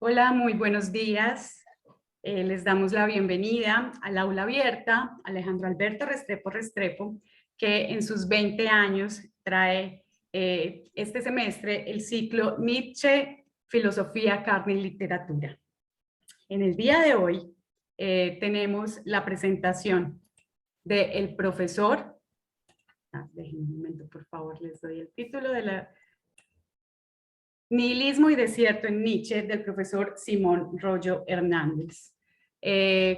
Hola, muy buenos días. Les damos la bienvenida al aula abierta Alejandro Alberto Restrepo Restrepo, que en sus 20 años trae este semestre el ciclo Nietzsche, Filosofía, Carne y Literatura. En el día de hoy tenemos la presentación del profesor, déjenme un momento por favor, les doy el título de la Nihilismo y desierto en Nietzsche, del profesor Simón Rollo Hernández.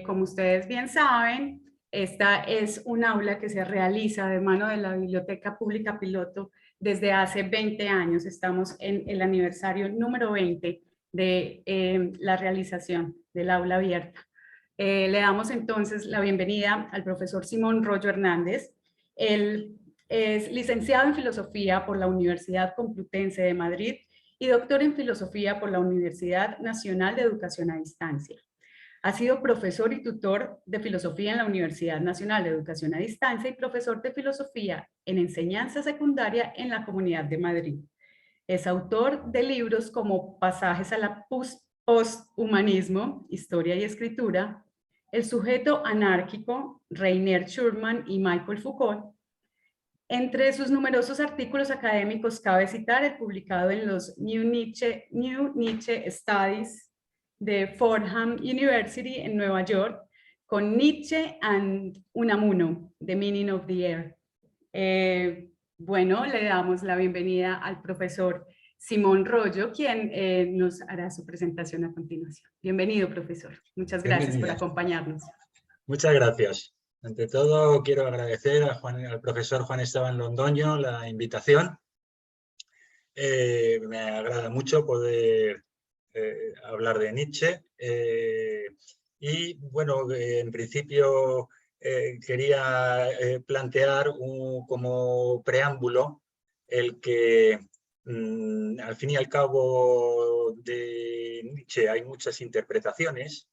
Como ustedes bien saben, esta es un aula que se realiza de mano de la Biblioteca Pública Piloto desde hace 20 años. Estamos en el aniversario número 20 de la realización del aula abierta. Le damos entonces la bienvenida al profesor Simón Rollo Hernández. Él es licenciado en Filosofía por la Universidad Complutense de Madrid y doctor en Filosofía por la Universidad Nacional de Educación a Distancia. Ha sido profesor y tutor de Filosofía en la Universidad Nacional de Educación a Distancia y profesor de Filosofía en Enseñanza Secundaria en la Comunidad de Madrid. Es autor de libros como Pasajes a la Posthumanismo, Historia y Escritura, El sujeto anárquico, Rainer Schurman y Michael Foucault. Entre sus numerosos artículos académicos cabe citar el publicado en los New Nietzsche Studies de Fordham University en Nueva York, con Nietzsche and Unamuno, The Meaning of the Air. Bueno, le damos la bienvenida al profesor Simón Rollo, quien nos hará su presentación a continuación. Bienvenido, profesor. Muchas gracias por acompañarnos. Muchas gracias. Ante todo, quiero agradecer al profesor Juan Esteban Londoño la invitación. Me agrada mucho poder hablar de Nietzsche. Y bueno, en principio quería plantear como preámbulo el que al fin y al cabo de Nietzsche hay muchas interpretaciones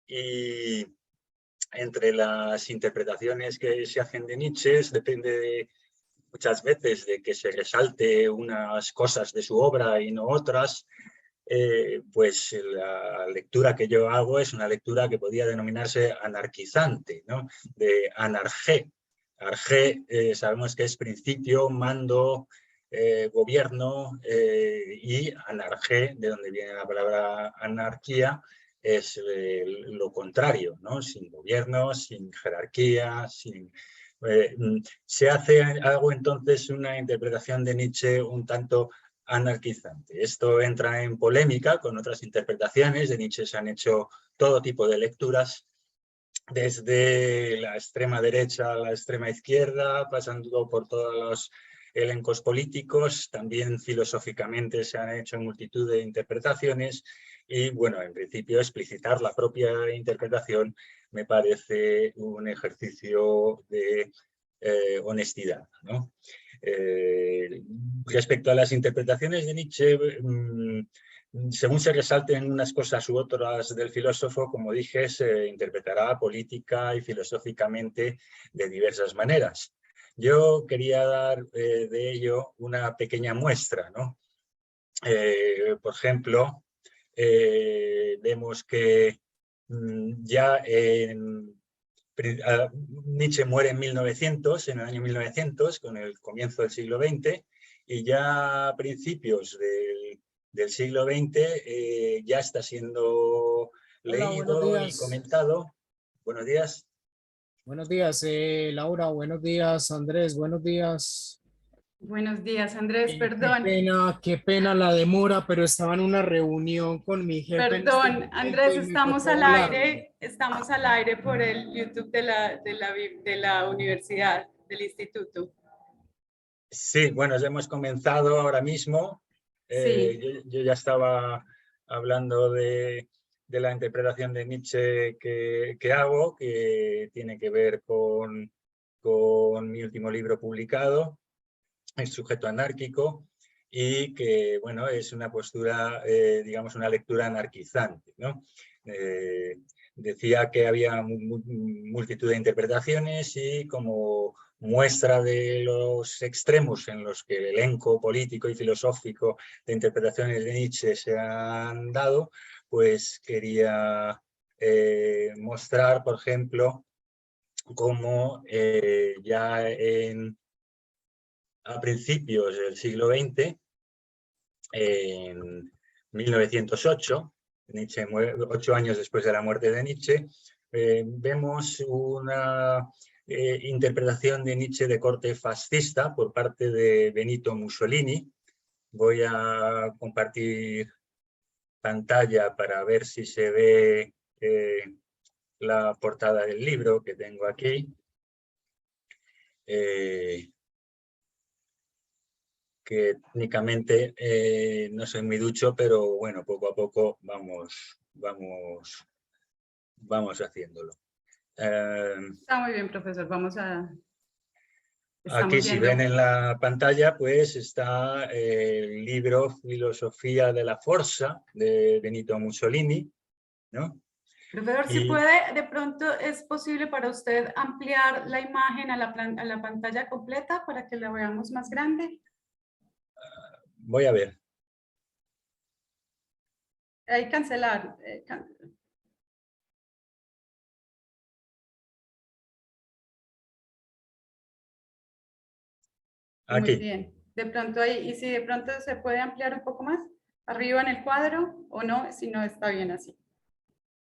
y entre las interpretaciones que se hacen de Nietzsche depende muchas veces de que se resalte unas cosas de su obra y no otras. Pues la lectura que yo hago es una lectura que podría denominarse anarquizante, ¿no? De anargé. Argé sabemos que es principio, mando, gobierno, y anargé, de donde viene la palabra anarquía, es lo contrario, ¿no? Sin gobierno, sin jerarquía, sin... hago entonces una interpretación de Nietzsche un tanto anarquizante. Esto entra en polémica con otras interpretaciones. De Nietzsche se han hecho todo tipo de lecturas, desde la extrema derecha a la extrema izquierda, pasando por todos los elencos políticos. También filosóficamente se han hecho multitud de interpretaciones y, bueno, en principio explicitar la propia interpretación me parece un ejercicio de honestidad, ¿no? Respecto a las interpretaciones de Nietzsche, según se resalten unas cosas u otras del filósofo, como dije, se interpretará política y filosóficamente de diversas maneras. Yo quería dar de ello una pequeña muestra, ¿no? Por ejemplo, vemos que ya Nietzsche muere en 1900, en el año 1900, con el comienzo del siglo XX, y ya a principios del siglo XX ya está siendo leído y comentado. Buenos días. Buenos días, Laura. Buenos días, Andrés. Buenos días. Buenos días, Andrés. Perdón. Qué pena la demora, pero estaba en una reunión con mi jefe. Perdón, Andrés, estamos al aire por el YouTube de la universidad, del instituto. Sí, bueno, ya hemos comenzado ahora mismo. Sí. Yo ya estaba hablando de la interpretación de Nietzsche que hago, que tiene que ver con mi último libro publicado, El sujeto anárquico, y que, bueno, es una postura, digamos, una lectura anarquizante, ¿no? Decía que había multitud de interpretaciones y como muestra de los extremos en los que el elenco político y filosófico de interpretaciones de Nietzsche se han dado, pues quería mostrar, por ejemplo, cómo ya a principios del siglo XX, en 1908, Nietzsche muere 8 años después de la muerte de Nietzsche, vemos una interpretación de Nietzsche de corte fascista por parte de Benito Mussolini. Voy a compartir pantalla para ver si se ve la portada del libro que tengo aquí. Que técnicamente no soy muy ducho, pero bueno, poco a poco vamos haciéndolo. Está muy bien, profesor. Aquí, Estamos si viendo. ven en la pantalla, pues está el libro Filosofía de la Forza de Benito Mussolini, ¿no? Profesor, si puede, de pronto es posible para usted ampliar la imagen a la pantalla completa para que la veamos más grande. Voy a ver. Ahí cancelar. Muy Aquí. bien. De pronto ahí, y si de pronto se puede ampliar un poco más, arriba en el cuadro, o no, si no está bien así.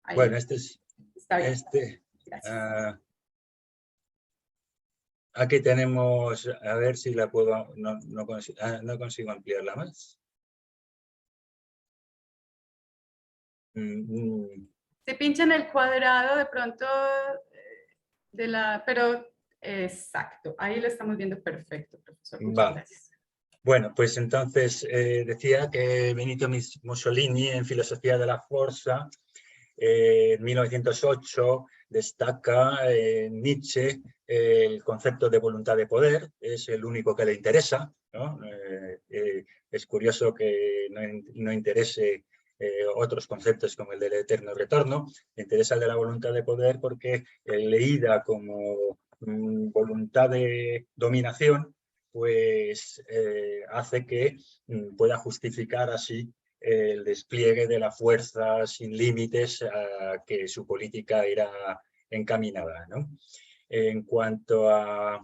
Ahí. Bueno, este es... Está bien. Gracias. Aquí tenemos, a ver si la puedo... No consigo ampliarla más. Se pincha en el cuadrado de pronto pero exacto, ahí lo estamos viendo perfecto, profesor. Muchas gracias. Bueno, pues entonces decía que Benito Mussolini en Filosofía de la Forza, en 1908, destaca en Nietzsche el concepto de voluntad de poder, es el único que le interesa, ¿no? Es curioso que no interese otros conceptos como el del eterno retorno, le interesa el de la voluntad de poder porque leída como voluntad de dominación, pues hace que pueda justificar así el despliegue de la fuerza sin límites a que su política era encaminada, ¿no? En cuanto a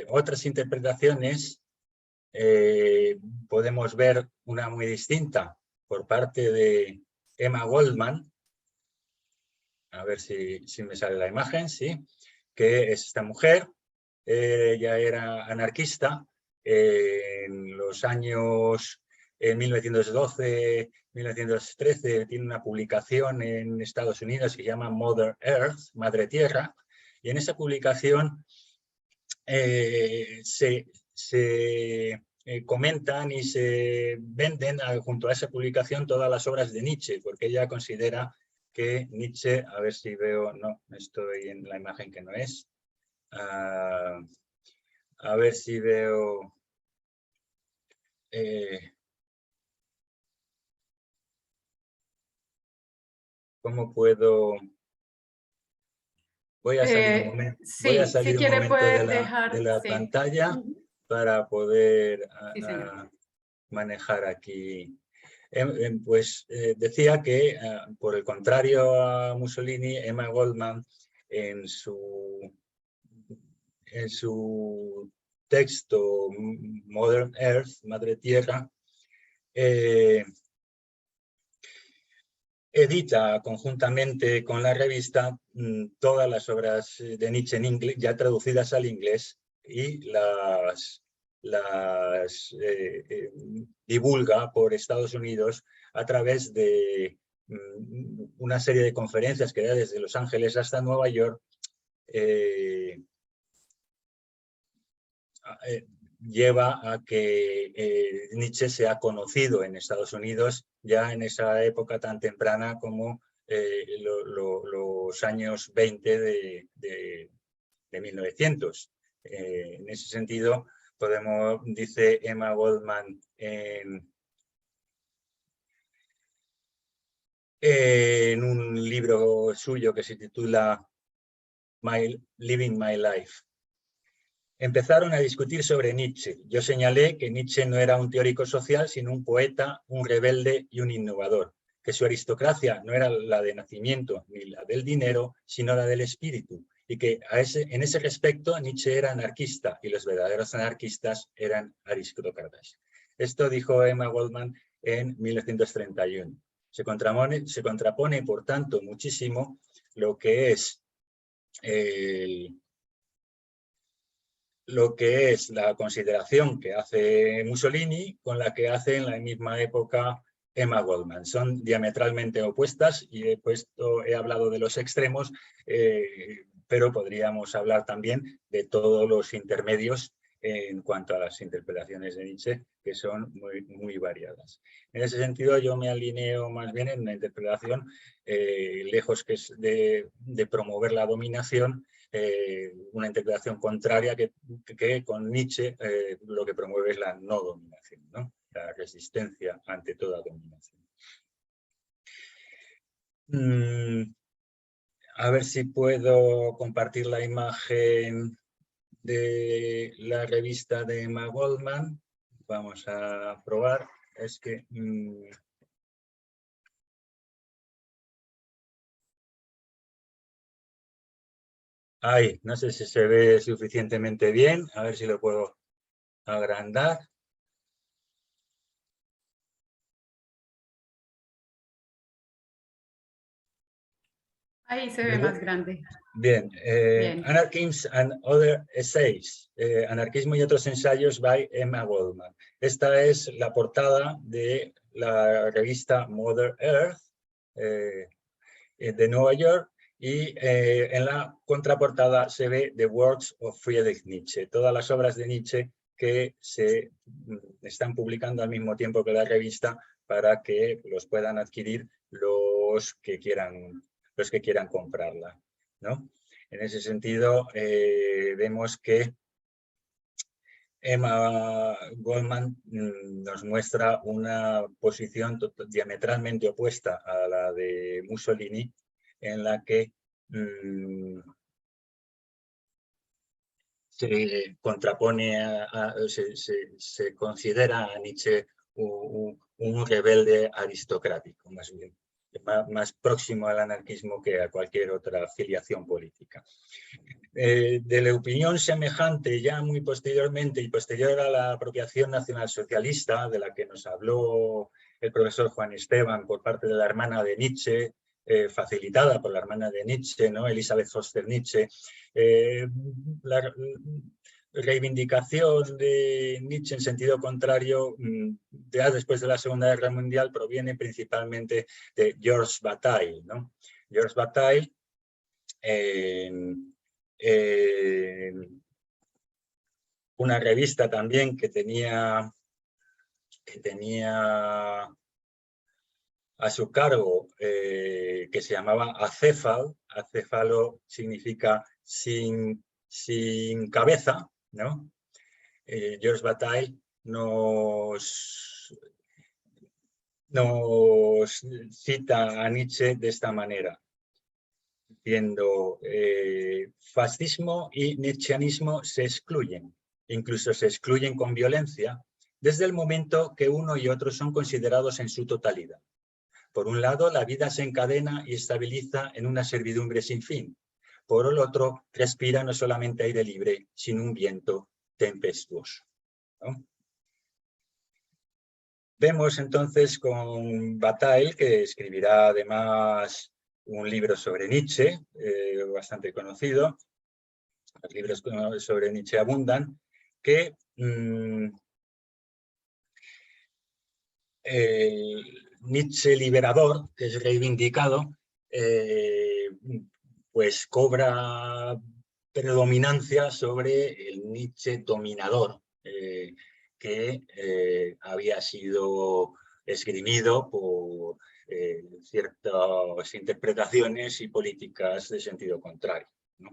otras interpretaciones, podemos ver una muy distinta por parte de Emma Goldman. A ver si me sale la imagen, sí, que es esta mujer. Ella era anarquista en los años 1912, 1913, tiene una publicación en Estados Unidos que se llama Mother Earth, Madre Tierra, y en esa publicación se comentan y se venden junto a esa publicación todas las obras de Nietzsche, porque ella considera que Nietzsche, a ver si veo, no, estoy en la imagen que no es, a ver si veo cómo puedo... Voy a salir un momento, Sí, si quiere puede dejar de la pantalla para poder manejar aquí. Pues decía que, por el contrario a Mussolini, Emma Goldman en su texto Mother Earth, Madre Tierra, edita conjuntamente con la revista todas las obras de Nietzsche en inglés, ya traducidas al inglés, y las divulga por Estados Unidos a través de una serie de conferencias que da desde Los Ángeles hasta Nueva York. Lleva a que Nietzsche sea conocido en Estados Unidos ya en esa época tan temprana como los años 20 de 1900. En ese sentido, dice Emma Goldman en un libro suyo que se titula Living My Life. Empezaron a discutir sobre Nietzsche. Yo señalé que Nietzsche no era un teórico social, sino un poeta, un rebelde y un innovador, que su aristocracia no era la de nacimiento ni la del dinero, sino la del espíritu, y que en ese respecto Nietzsche era anarquista y los verdaderos anarquistas eran aristócratas. Esto dijo Emma Goldman en 1931. Se contrapone, por tanto, muchísimo lo que es la consideración que hace Mussolini con la que hace en la misma época Emma Goldman. Son diametralmente opuestas y he hablado de los extremos, pero podríamos hablar también de todos los intermedios en cuanto a las interpretaciones de Nietzsche, que son muy variadas. En ese sentido, yo me alineo más bien en una interpretación, lejos que es de promover la dominación, una interpretación contraria que con Nietzsche lo que promueve es la no dominación, ¿no? La resistencia ante toda dominación. A ver si puedo compartir la imagen de la revista de Emma Goldman. Vamos a probar. Es que... Ahí, no sé si se ve suficientemente bien. A ver si lo puedo agrandar. Ahí se ve más grande. Bien. Bien. Anarchism and Other Essays. Anarquismo y otros ensayos by Emma Goldman. Esta es la portada de la revista Mother Earth de Nueva York. Y en la contraportada se ve The Works of Friedrich Nietzsche, todas las obras de Nietzsche que se están publicando al mismo tiempo que la revista para que los puedan adquirir los que quieran comprarla, ¿no? En ese sentido, vemos que Emma Goldman nos muestra una posición diametralmente opuesta a la de Mussolini, en la que se contrapone, se considera a Nietzsche un rebelde aristocrático, más bien, más próximo al anarquismo que a cualquier otra afiliación política. De la opinión semejante ya muy posteriormente y posterior a la apropiación nacionalsocialista de la que nos habló el profesor Juan Esteban por parte de la hermana de Nietzsche, facilitada por la hermana de Nietzsche, ¿no? Elizabeth Foster Nietzsche, la reivindicación de Nietzsche en sentido contrario, ya después de la Segunda Guerra Mundial, proviene principalmente de Georges Bataille, ¿no? Georges Bataille, una revista también que tenía a su cargo, que se llamaba Acéfalo. Acéfalo significa sin cabeza, ¿no? Georges Bataille nos cita a Nietzsche de esta manera, diciendo fascismo y nietzscheanismo se excluyen, incluso se excluyen con violencia, desde el momento que uno y otro son considerados en su totalidad. Por un lado, la vida se encadena y estabiliza en una servidumbre sin fin. Por el otro, respira no solamente aire libre, sino un viento tempestuoso, ¿no? Vemos entonces con Bataille, que escribirá además un libro sobre Nietzsche, bastante conocido. Los libros sobre Nietzsche abundan, que el Nietzsche liberador, que es reivindicado, pues cobra predominancia sobre el Nietzsche dominador, que había sido esgrimido por ciertas interpretaciones y políticas de sentido contrario, ¿no?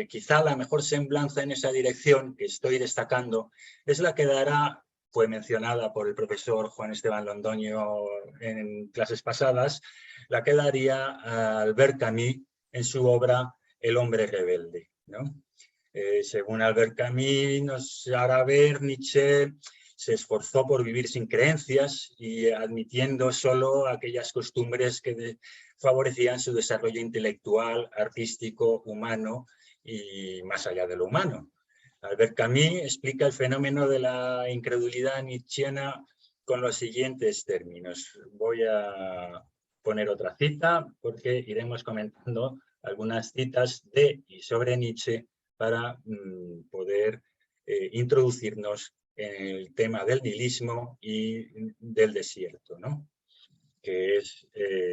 Quizá la mejor semblanza en esa dirección que estoy destacando es la que dará, fue mencionada por el profesor Juan Esteban Londoño en clases pasadas, la que daría Albert Camus en su obra el hombre rebelde, ¿no? Según Albert Camus, nos hará ver, Nietzsche se esforzó por vivir sin creencias y admitiendo solo aquellas costumbres que favorecían su desarrollo intelectual, artístico, humano y más allá de lo humano. Albert Camus explica el fenómeno de la incredulidad nietzscheana con los siguientes términos. Voy a poner otra cita porque iremos comentando algunas citas de y sobre Nietzsche para poder introducirnos en el tema del nihilismo y del desierto, ¿no? Que es,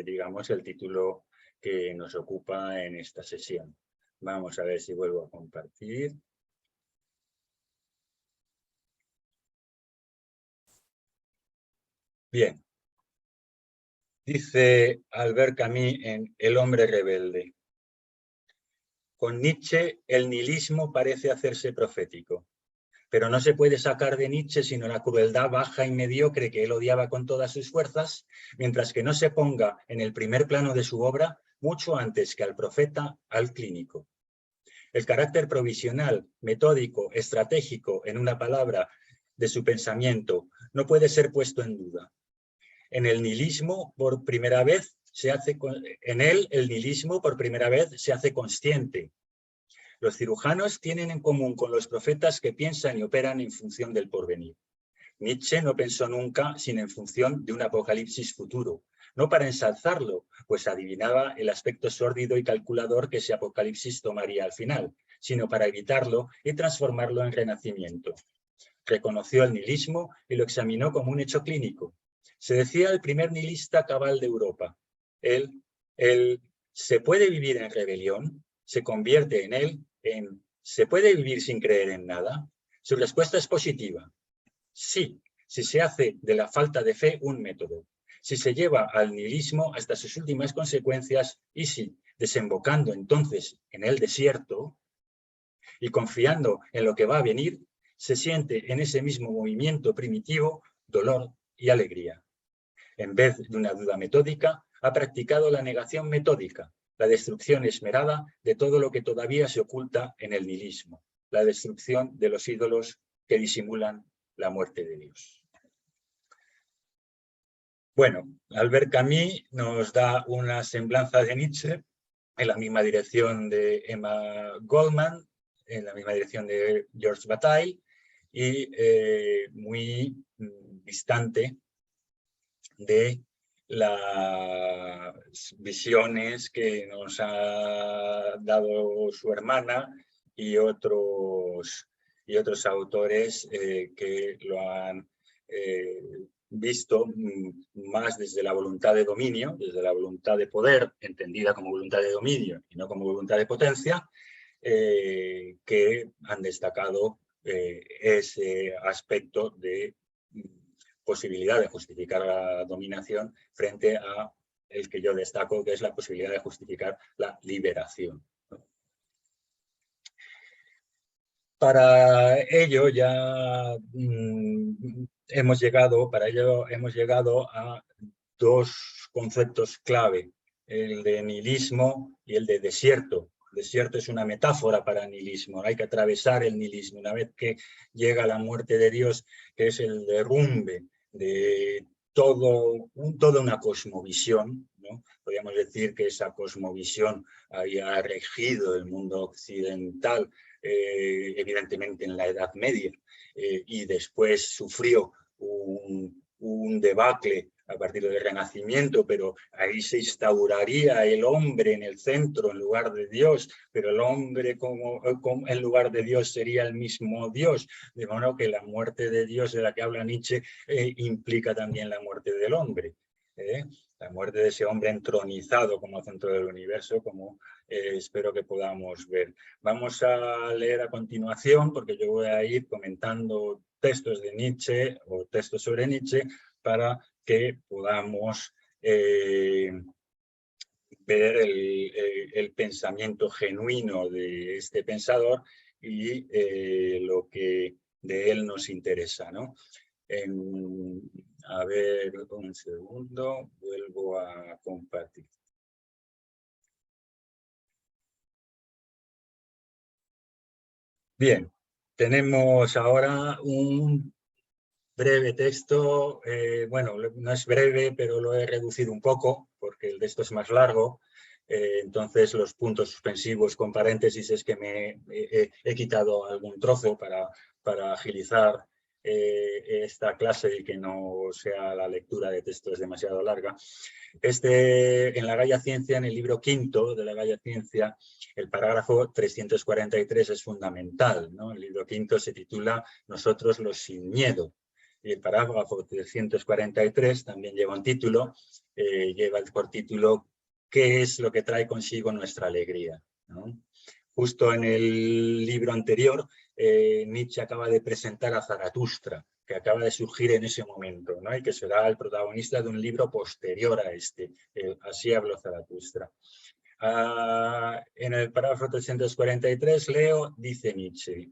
digamos, el título que nos ocupa en esta sesión. Vamos a ver si vuelvo a compartir. Bien. Dice Albert Camus en El hombre rebelde. Con Nietzsche el nihilismo parece hacerse profético, pero no se puede sacar de Nietzsche sino la crueldad baja y mediocre que él odiaba con todas sus fuerzas, mientras que no se ponga en el primer plano de su obra mucho antes que al profeta, al clínico. El carácter provisional, metódico, estratégico, en una palabra, de su pensamiento no puede ser puesto en duda. En el nihilismo, por primera vez, el nihilismo por primera vez se hace consciente. Los cirujanos tienen en común con los profetas que piensan y operan en función del porvenir. Nietzsche no pensó nunca sino en función de un apocalipsis futuro, no para ensalzarlo, pues adivinaba el aspecto sórdido y calculador que ese apocalipsis tomaría al final, sino para evitarlo y transformarlo en renacimiento. Reconoció el nihilismo y lo examinó como un hecho clínico. Se decía el primer nihilista cabal de Europa. ¿Se puede vivir en rebelión? ¿Se convierte en él en ¿se puede vivir sin creer en nada? Su respuesta es positiva. Sí, si se hace de la falta de fe un método. Si se lleva al nihilismo hasta sus últimas consecuencias y si, desembocando entonces en el desierto y confiando en lo que va a venir, se siente en ese mismo movimiento primitivo dolor y alegría. En vez de una duda metódica, ha practicado la negación metódica, la destrucción esmerada de todo lo que todavía se oculta en el nihilismo, la destrucción de los ídolos que disimulan la muerte de Dios. Bueno, Albert Camus nos da una semblanza de Nietzsche en la misma dirección de Emma Goldman, en la misma dirección de George Bataille y muy distante de las visiones que nos ha dado su hermana y otros autores que lo han visto más desde la voluntad de dominio, desde la voluntad de poder, entendida como voluntad de dominio y no como voluntad de potencia, que han destacado ese aspecto de posibilidad de justificar la dominación frente a el que yo destaco, que es la posibilidad de justificar la liberación. Para ello ya hemos llegado a dos conceptos clave, el de nihilismo y el de desierto. Desierto es una metáfora para el nihilismo, hay que atravesar el nihilismo. Una vez que llega la muerte de Dios, que es el derrumbe de toda una cosmovisión, ¿no? Podríamos decir que esa cosmovisión había regido el mundo occidental, evidentemente en la Edad Media, y después sufrió un debacle a partir del Renacimiento, pero ahí se instauraría el hombre en el centro en lugar de Dios, pero el hombre en lugar de Dios sería el mismo Dios, de modo que la muerte de Dios de la que habla Nietzsche implica también la muerte del hombre. La muerte de ese hombre entronizado como centro del universo, como espero que podamos ver. Vamos a leer a continuación, porque yo voy a ir comentando textos de Nietzsche o textos sobre Nietzsche para que podamos ver el pensamiento genuino de este pensador y lo que de él nos interesa, ¿no? A ver, un segundo, vuelvo a compartir. Bien, tenemos ahora un breve texto, bueno, no es breve, pero lo he reducido un poco, porque el texto es más largo, entonces los puntos suspensivos con paréntesis es que he quitado algún trozo para agilizar esta clase y que no sea la lectura de textos demasiado larga. En la Gaia Ciencia, en el libro quinto de la Gaia Ciencia, el parágrafo 343 es fundamental, ¿no? El libro quinto se titula Nosotros los sin miedo. Y el parágrafo 343 también lleva un título, lleva por título ¿Qué es lo que trae consigo nuestra alegría? ¿No? Justo en el libro anterior, Nietzsche acaba de presentar a Zaratustra, que acaba de surgir en ese momento, ¿no? Y que será el protagonista de un libro posterior a este. Así habló Zaratustra. En el parágrafo 343 leo, dice Nietzsche: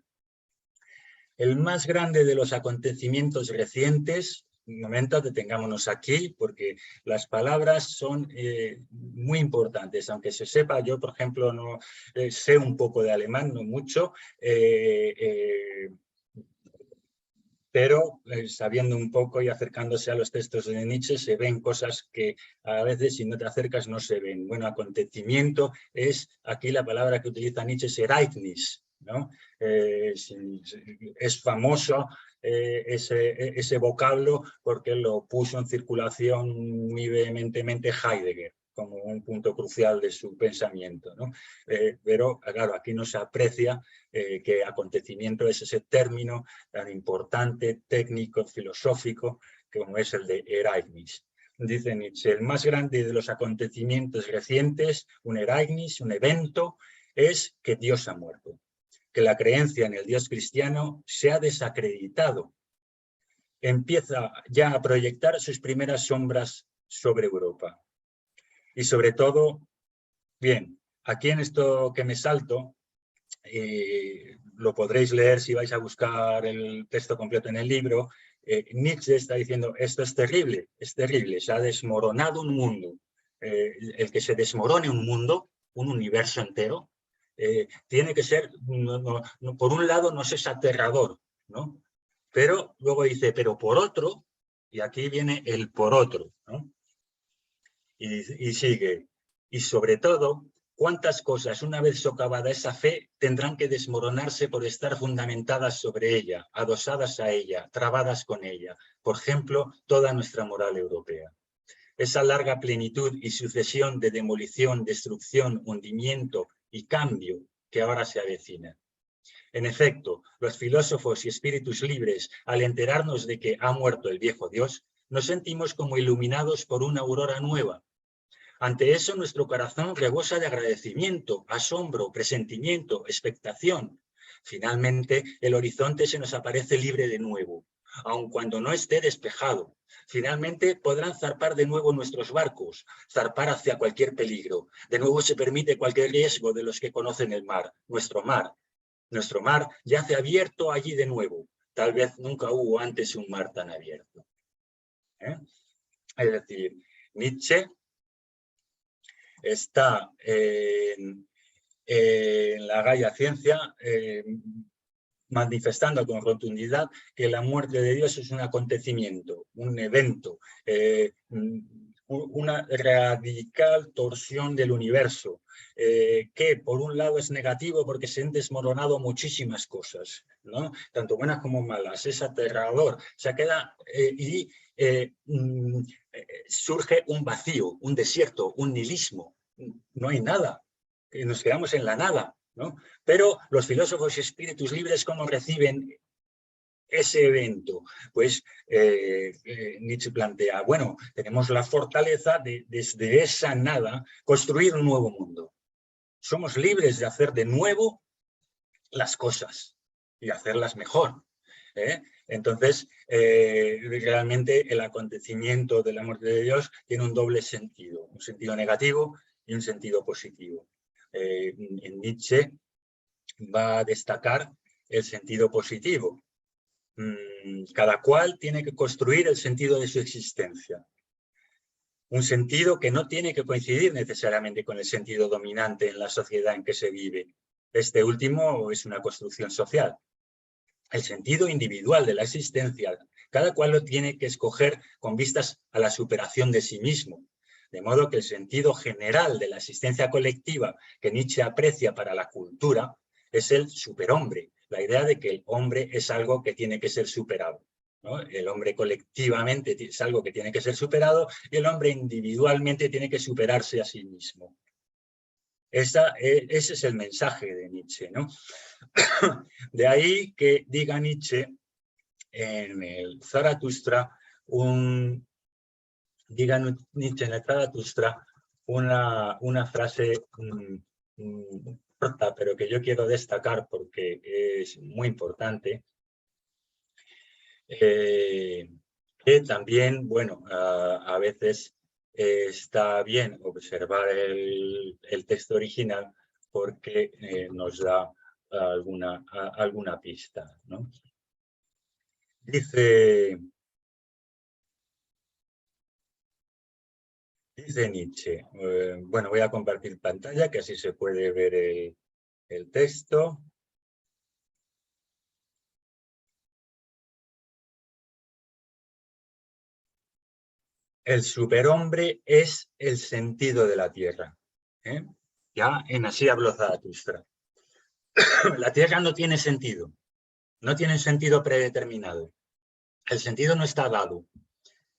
el más grande de los acontecimientos recientes, un momento, detengámonos aquí, porque las palabras son muy importantes, aunque se sepa, yo por ejemplo no sé un poco de alemán, no mucho, pero sabiendo un poco y acercándose a los textos de Nietzsche se ven cosas que a veces si no te acercas no se ven. Bueno, acontecimiento es aquí la palabra que utiliza Nietzsche es Ereignis, ¿no? Es famoso ese vocablo porque lo puso en circulación muy vehementemente Heidegger como un punto crucial de su pensamiento, ¿no? Pero claro, aquí no se aprecia que acontecimiento es ese término tan importante, técnico, filosófico, como es el de Ereignis. Dice Nietzsche, el más grande de los acontecimientos recientes, un Ereignis, un evento, es que Dios ha muerto, que la creencia en el Dios cristiano se ha desacreditado. Empieza ya a proyectar sus primeras sombras sobre Europa. Y sobre todo, bien, aquí en esto que me salto, lo podréis leer si vais a buscar el texto completo en el libro, Nietzsche está diciendo, esto es terrible, se ha desmoronado un mundo. El que se desmorone un mundo, un universo entero, tiene que ser, por un lado nos es aterrador, ¿no? Pero luego dice, pero por otro, y aquí viene el por otro, ¿no? Y sigue, y sobre todo, ¿cuántas cosas, una vez socavada esa fe, tendrán que desmoronarse por estar fundamentadas sobre ella, adosadas a ella, trabadas con ella? Por ejemplo, toda nuestra moral europea. Esa larga plenitud y sucesión de demolición, destrucción, hundimiento y cambio que ahora se avecina. En efecto, los filósofos y espíritus libres, al enterarnos de que ha muerto el viejo Dios, nos sentimos como iluminados por una aurora nueva. Ante eso, nuestro corazón rebosa de agradecimiento, asombro, presentimiento, expectación. Finalmente, el horizonte se nos aparece libre de nuevo, aun cuando no esté despejado. Finalmente, podrán zarpar de nuevo nuestros barcos, zarpar hacia cualquier peligro. De nuevo se permite cualquier riesgo de los que conocen el mar, nuestro mar. Nuestro mar yace abierto allí de nuevo. Tal vez nunca hubo antes un mar tan abierto. Es decir, Nietzsche está en la Gaia Ciencia manifestando con rotundidad que la muerte de Dios es un acontecimiento, un evento, una radical torsión del universo, que por un lado es negativo porque se han desmoronado muchísimas cosas, ¿no? Tanto buenas como malas, es aterrador, se queda surge un vacío, un desierto, un nihilismo, no hay nada, nos quedamos en la nada, ¿no? Pero los filósofos y espíritus libres, ¿cómo reciben ese evento? Pues Nietzsche plantea, bueno, tenemos la fortaleza de desde esa nada construir un nuevo mundo. Somos libres de hacer de nuevo las cosas y hacerlas mejor. Entonces, realmente el acontecimiento de la muerte de Dios tiene un doble sentido, un sentido negativo y un sentido positivo. En Nietzsche va a destacar el sentido positivo. Cada cual tiene que construir el sentido de su existencia. Un sentido que no tiene que coincidir necesariamente con el sentido dominante en la sociedad en que se vive. Este último es una construcción social. El sentido individual de la existencia, cada cual lo tiene que escoger con vistas a la superación de sí mismo. De modo que el sentido general de la existencia colectiva que Nietzsche aprecia para la cultura es el superhombre, la idea de que el hombre es algo que tiene que ser superado, ¿no? El hombre colectivamente es algo que tiene que ser superado y el hombre individualmente tiene que superarse a sí mismo. Ese es el mensaje de Nietzsche, ¿no? De ahí que diga Nietzsche en el Zaratustra, una frase corta, pero que yo quiero destacar porque es muy importante, que también, bueno, a veces está bien observar el texto original porque nos da alguna pista, ¿no? Dice Nietzsche, bueno, voy a compartir pantalla que así se puede ver el texto. El superhombre es el sentido de la tierra. Ya en Así habló Zaratustra. La tierra no tiene sentido predeterminado. El sentido no está dado.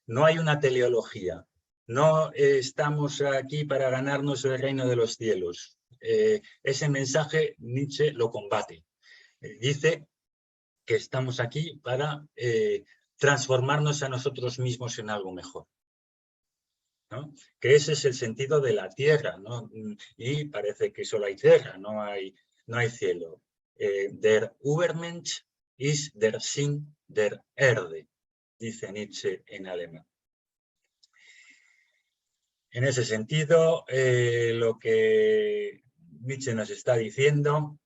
No hay una teleología. No estamos aquí para ganarnos el reino de los cielos. Ese mensaje Nietzsche lo combate. Dice que estamos aquí para transformarnos a nosotros mismos en algo mejor, ¿no? Que ese es el sentido de la tierra, ¿no? Y parece que solo hay tierra, no hay cielo. Der Übermensch ist der Sinn der Erde, dice Nietzsche en alemán. En ese sentido, lo que Nietzsche nos está diciendo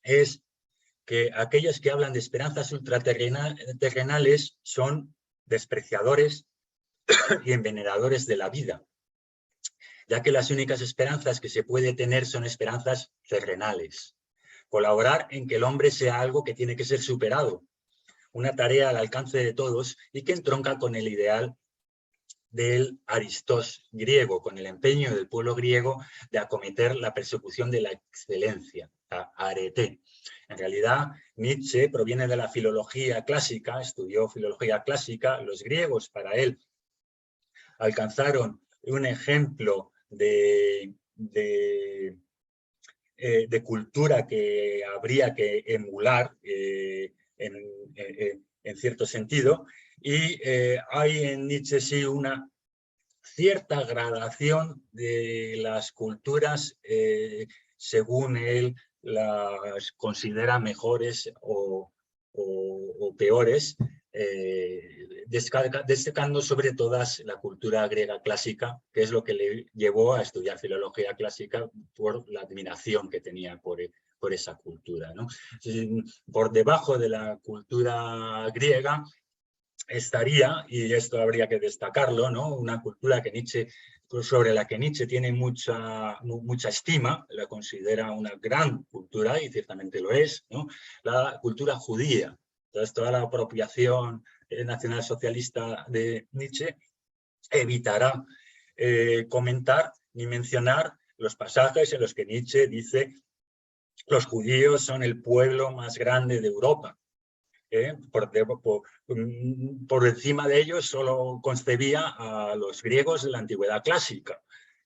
es que aquellos que hablan de esperanzas ultraterrenales son despreciadores y envenenadores de la vida, ya que las únicas esperanzas que se puede tener son esperanzas terrenales. Colaborar en que el hombre sea algo que tiene que ser superado, una tarea al alcance de todos y que entronca con el ideal del Aristos griego, con el empeño del pueblo griego de acometer la persecución de la excelencia, la arete. En realidad, Nietzsche proviene de la filología clásica, estudió filología clásica. Los griegos, para él, alcanzaron un ejemplo de cultura que habría que emular en cierto sentido, y hay en Nietzsche sí una cierta gradación de las culturas según él las considera mejores o peores, destacando sobre todas la cultura griega clásica, que es lo que le llevó a estudiar filología clásica por la admiración que tenía por esa cultura, ¿no? Por debajo de la cultura griega estaría, y esto habría que destacarlo, ¿no?, una cultura que sobre la que Nietzsche tiene mucha estima, la considera una gran cultura, y ciertamente lo es, ¿no?, la cultura judía. Entonces, toda la apropiación nacionalsocialista de Nietzsche evitará comentar ni mencionar los pasajes en los que Nietzsche dice: los judíos son el pueblo más grande de Europa. Por encima de ellos solo concebía a los griegos de la antigüedad clásica.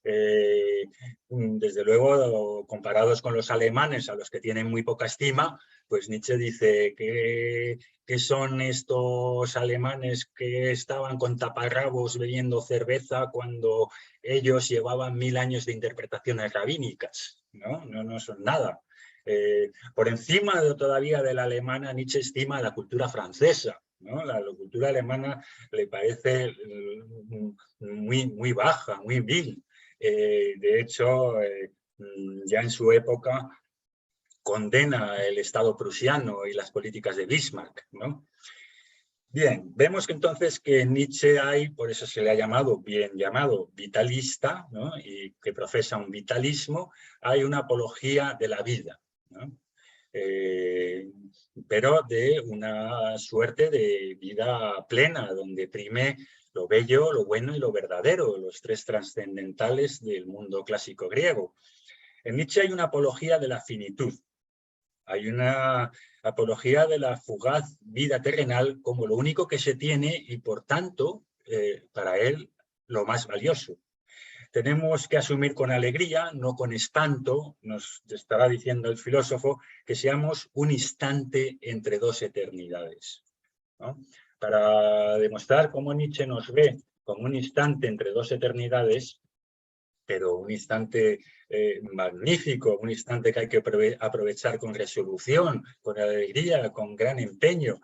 Desde luego, comparados con los alemanes, a los que tienen muy poca estima, pues Nietzsche dice que son estos alemanes que estaban con taparrabos bebiendo cerveza cuando ellos llevaban 1000 años de interpretaciones rabínicas, ¿no? No son nada. Por encima todavía de la alemana, Nietzsche estima la cultura francesa, ¿no? La cultura alemana le parece muy baja, muy vil. De hecho, ya en su época condena el Estado prusiano y las políticas de Bismarck, ¿no? Bien, vemos que entonces que en Nietzsche hay, por eso se le ha llamado, bien llamado, vitalista, ¿no? Y que profesa un vitalismo, hay una apología de la vida, ¿no? Pero de una suerte de vida plena, donde prime lo bello, lo bueno y lo verdadero, los tres trascendentales del mundo clásico griego. En Nietzsche hay una apología de la finitud, hay una apología de la fugaz vida terrenal como lo único que se tiene y, por tanto, para él, lo más valioso. Tenemos que asumir con alegría, no con espanto, nos estará diciendo el filósofo, que seamos un instante entre dos eternidades, ¿no? Para demostrar cómo Nietzsche nos ve como un instante entre dos eternidades, pero un instante magnífico, un instante que hay que aprovechar con resolución, con alegría, con gran empeño.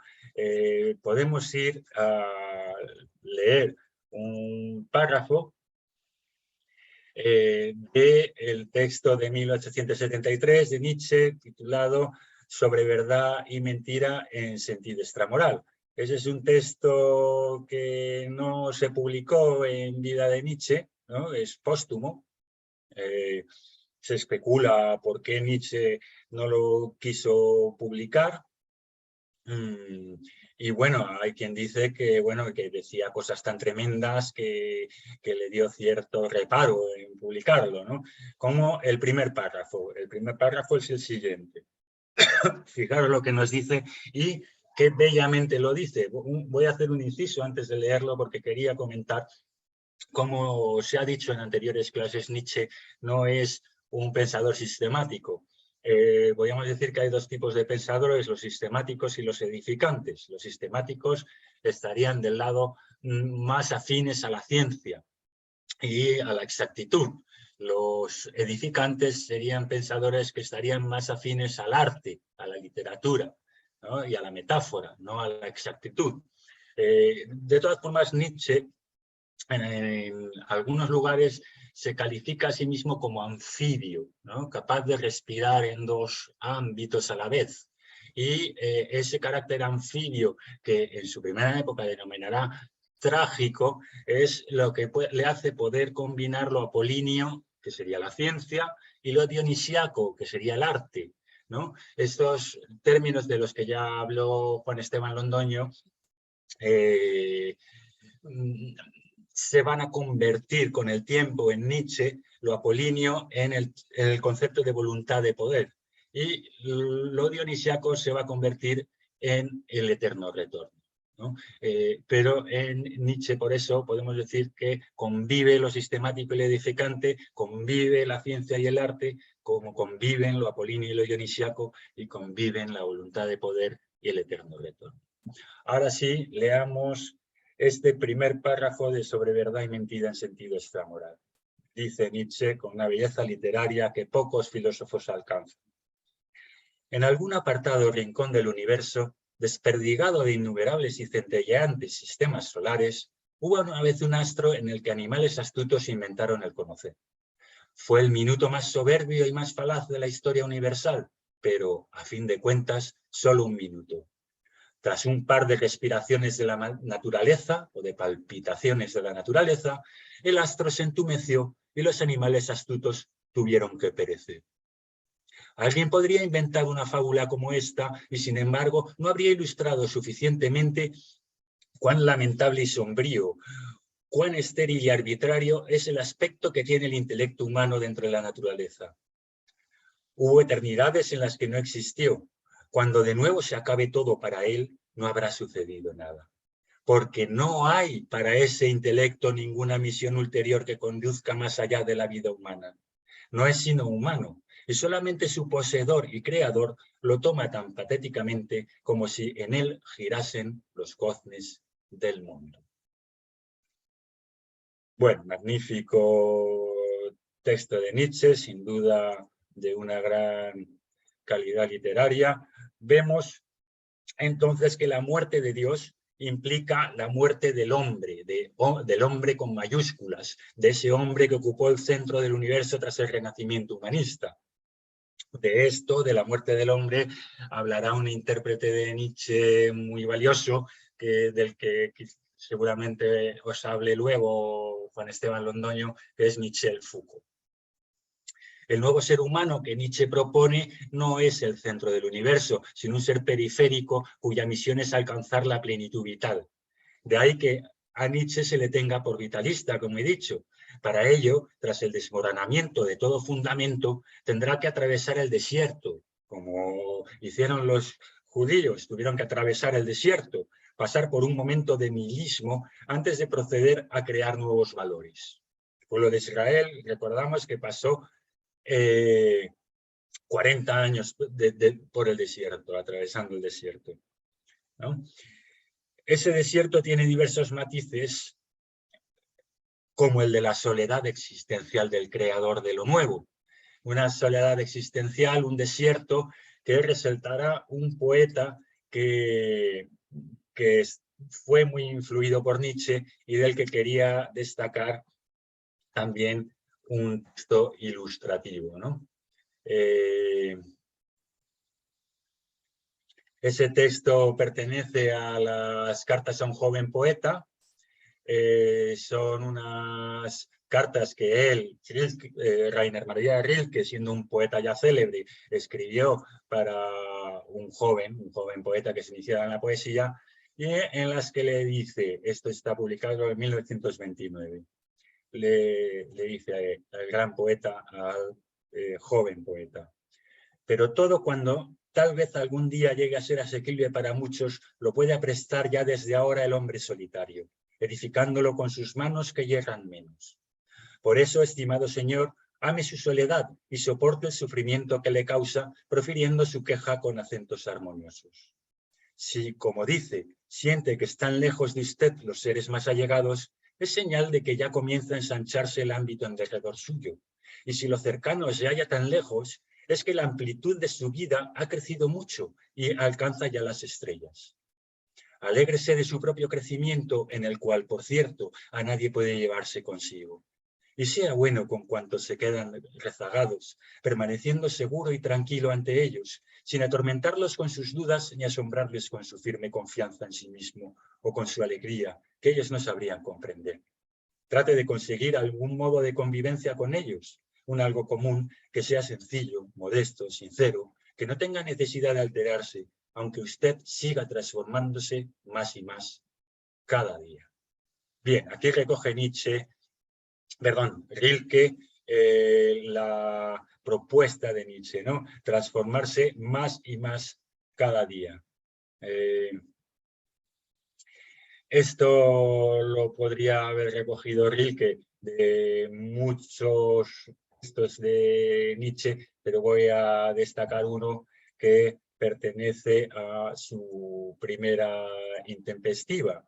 Podemos ir a leer un párrafo del texto de 1873 de Nietzsche, titulado Sobre verdad y mentira en sentido extramoral. Ese es un texto que no se publicó en vida de Nietzsche, ¿no? Es póstumo. Se especula por qué Nietzsche no lo quiso publicar. Y bueno, hay quien dice que, bueno, que decía cosas tan tremendas que le dio cierto reparo en publicarlo, ¿no? Como el primer párrafo. El primer párrafo es el siguiente. Fijaros lo que nos dice y qué bellamente lo dice. Voy a hacer un inciso antes de leerlo porque quería comentar, como se ha dicho en anteriores clases, Nietzsche no es un pensador sistemático. Podríamos decir que hay dos tipos de pensadores, los sistemáticos y los edificantes. Los sistemáticos estarían del lado más afines a la ciencia y a la exactitud. Los edificantes serían pensadores que estarían más afines al arte, a la literatura, ¿no? Y a la metáfora, no a la exactitud. De todas formas, Nietzsche en algunos lugares se califica a sí mismo como anfibio, ¿no? Capaz de respirar en dos ámbitos a la vez. Y ese carácter anfibio que en su primera época denominará trágico es lo que le hace poder combinar lo apolíneo, que sería la ciencia, y lo dionisiaco, que sería el arte, ¿no? Estos términos de los que ya habló Juan Esteban Londoño se van a convertir con el tiempo en Nietzsche, lo apolíneo, en el concepto de voluntad de poder. Y lo dionisiaco se va a convertir en el eterno retorno, ¿no? Pero en Nietzsche, por eso, podemos decir que convive lo sistemático y lo edificante, convive la ciencia y el arte, como conviven lo apolíneo y lo dionisiaco, y conviven la voluntad de poder y el eterno retorno. Ahora sí, leamos este primer párrafo de Sobre verdad y mentira en sentido extramoral. Dice Nietzsche con una belleza literaria que pocos filósofos alcanzan. En algún apartado rincón del universo, desperdigado de innumerables y centelleantes sistemas solares, hubo una vez un astro en el que animales astutos inventaron el conocer. Fue el minuto más soberbio y más falaz de la historia universal, pero, a fin de cuentas, solo un minuto. Tras un par de respiraciones de la naturaleza, o de palpitaciones de la naturaleza, el astro se entumeció y los animales astutos tuvieron que perecer. Alguien podría inventar una fábula como esta y, sin embargo, no habría ilustrado suficientemente cuán lamentable y sombrío, cuán estéril y arbitrario es el aspecto que tiene el intelecto humano dentro de la naturaleza. Hubo eternidades en las que no existió. Cuando de nuevo se acabe todo para él, no habrá sucedido nada. Porque no hay para ese intelecto ninguna misión ulterior que conduzca más allá de la vida humana. No es sino humano, y solamente su poseedor y creador lo toma tan patéticamente como si en él girasen los goznes del mundo. Bueno, magnífico texto de Nietzsche, sin duda de una gran calidad literaria. Vemos entonces que la muerte de Dios implica la muerte del hombre, del hombre con mayúsculas, de ese hombre que ocupó el centro del universo tras el renacimiento humanista. De esto, de la muerte del hombre, hablará un intérprete de Nietzsche muy valioso, del que seguramente os hable luego Juan Esteban Londoño, que es Michel Foucault. El nuevo ser humano que Nietzsche propone no es el centro del universo, sino un ser periférico cuya misión es alcanzar la plenitud vital. De ahí que a Nietzsche se le tenga por vitalista, como he dicho. Para ello, tras el desmoronamiento de todo fundamento, tendrá que atravesar el desierto, como hicieron los judíos, tuvieron que atravesar el desierto, pasar por un momento de nihilismo antes de proceder a crear nuevos valores. El pueblo de Israel, recordamos que pasó 40 años por el desierto, atravesando el desierto, ¿no? Ese desierto tiene diversos matices, como el de la soledad existencial del creador de lo nuevo. Una soledad existencial, un desierto que resaltará un poeta que fue muy influido por Nietzsche y del que quería destacar también un texto ilustrativo, ¿no? Ese texto pertenece a las cartas a un joven poeta. Son unas cartas que él, Rainer Maria Rilke, siendo un poeta ya célebre, escribió para un joven poeta que se iniciaba en la poesía, y en las que le dice, esto está publicado en 1929, le dice al gran poeta, al joven poeta: pero todo cuando tal vez algún día llegue a ser asequible para muchos, lo puede prestar ya desde ahora el hombre solitario, edificándolo con sus manos que hierran menos. Por eso, estimado señor, ame su soledad y soporte el sufrimiento que le causa, profiriendo su queja con acentos armoniosos. Si, como dice, siente que están lejos de usted los seres más allegados, es señal de que ya comienza a ensancharse el ámbito en derredor suyo. Y si lo cercano se halla tan lejos, es que la amplitud de su vida ha crecido mucho y alcanza ya las estrellas. Alégrese de su propio crecimiento, en el cual, por cierto, a nadie puede llevarse consigo. Y sea bueno con cuantos se quedan rezagados, permaneciendo seguro y tranquilo ante ellos, sin atormentarlos con sus dudas ni asombrarles con su firme confianza en sí mismo o con su alegría, que ellos no sabrían comprender. Trate de conseguir algún modo de convivencia con ellos, un algo común que sea sencillo, modesto, sincero, que no tenga necesidad de alterarse, aunque usted siga transformándose más y más cada día. Bien, aquí recoge Rilke, la propuesta de Nietzsche, ¿no? Transformarse más y más cada día. Esto lo podría haber recogido Rilke de muchos textos de Nietzsche, pero voy a destacar uno que pertenece a su primera intempestiva,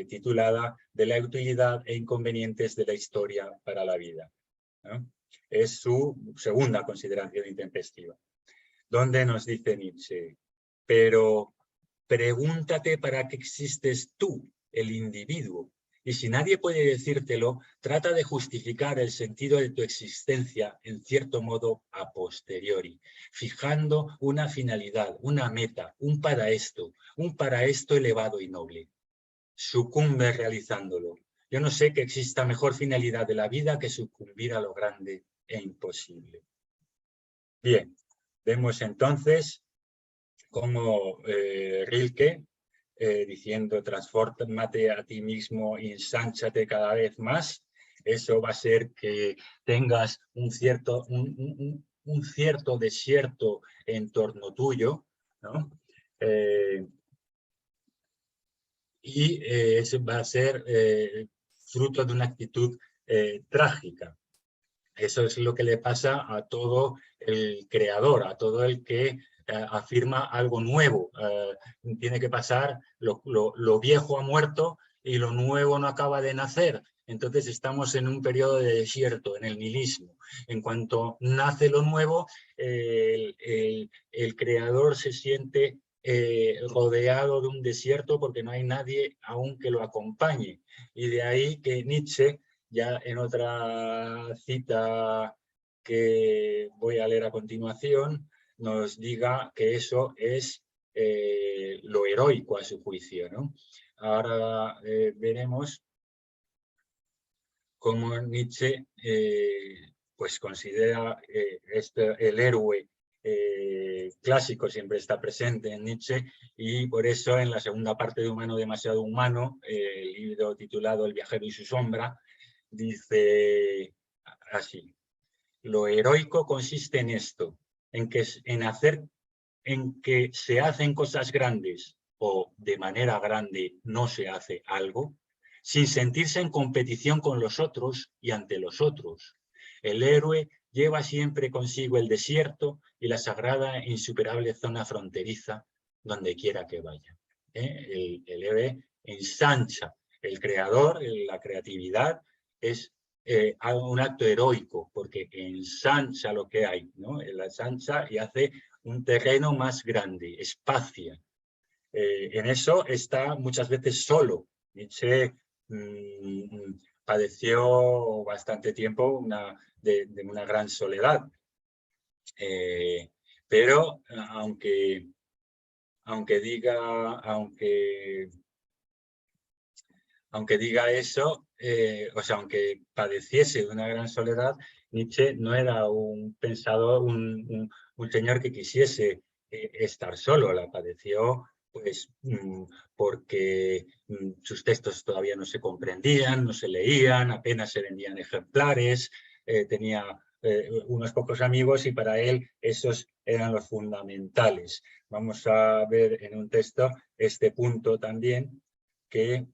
titulada De la utilidad e inconvenientes de la historia para la vida, ¿no? Es su segunda consideración intempestiva, donde nos dice Nietzsche: pero pregúntate para qué existes tú, el individuo, y si nadie puede decírtelo, trata de justificar el sentido de tu existencia en cierto modo a posteriori, fijando una finalidad, una meta, un para esto elevado y noble. Sucumbe realizándolo. Yo no sé que exista mejor finalidad de la vida que sucumbir a lo grande e imposible. Bien, vemos entonces como Rilke, diciendo transfórmate a ti mismo, ensánchate cada vez más, eso va a ser que tengas un cierto desierto en torno tuyo, ¿no? Eso va a ser fruto de una actitud trágica. Eso es lo que le pasa a todo el creador, a todo el que afirma algo nuevo. Tiene que pasar, lo viejo ha muerto y lo nuevo no acaba de nacer. Entonces estamos en un periodo de desierto, en el nihilismo. En cuanto nace lo nuevo, el creador se siente rodeado de un desierto porque no hay nadie aún que lo acompañe. Y de ahí que Nietzsche, ya en otra cita que voy a leer a continuación, nos diga que eso es lo heroico a su juicio, ¿no? Ahora veremos cómo Nietzsche pues considera el héroe clásico siempre está presente en Nietzsche, y por eso en la segunda parte de Humano demasiado humano, el libro titulado El viajero y su sombra, dice así: lo heroico consiste en esto, en que se hacen cosas grandes o de manera grande no se hace algo, sin sentirse en competición con los otros y ante los otros. El héroe lleva siempre consigo el desierto y la sagrada e insuperable zona fronteriza donde quiera que vaya. El héroe ensancha. El creador, la creatividad, es un acto heroico porque ensancha lo que hay, ¿no? La ensancha y hace un terreno más grande, espacia. En eso está muchas veces solo. Nietzsche padeció bastante tiempo de una gran soledad. Pero aunque diga eso, o sea, aunque padeciese de una gran soledad, Nietzsche no era un pensador, un señor que quisiese estar solo. La padeció pues porque sus textos todavía no se comprendían, no se leían, apenas se vendían ejemplares, tenía unos pocos amigos y para él esos eran los fundamentales. Vamos a ver en un texto este punto también, que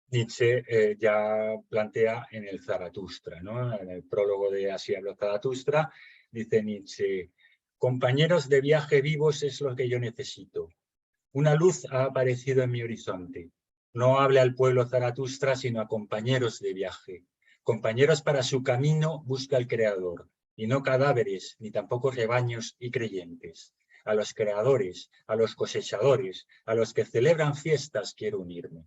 Nietzsche ya plantea en el Zaratustra, ¿no? En el prólogo de Así habló Zaratustra, dice Nietzsche: compañeros de viaje vivos es lo que yo necesito. Una luz ha aparecido en mi horizonte. No hable al pueblo Zaratustra, sino a compañeros de viaje. Compañeros para su camino busca el Creador, y no cadáveres, ni tampoco rebaños y creyentes. A los creadores, a los cosechadores, a los que celebran fiestas quiero unirme.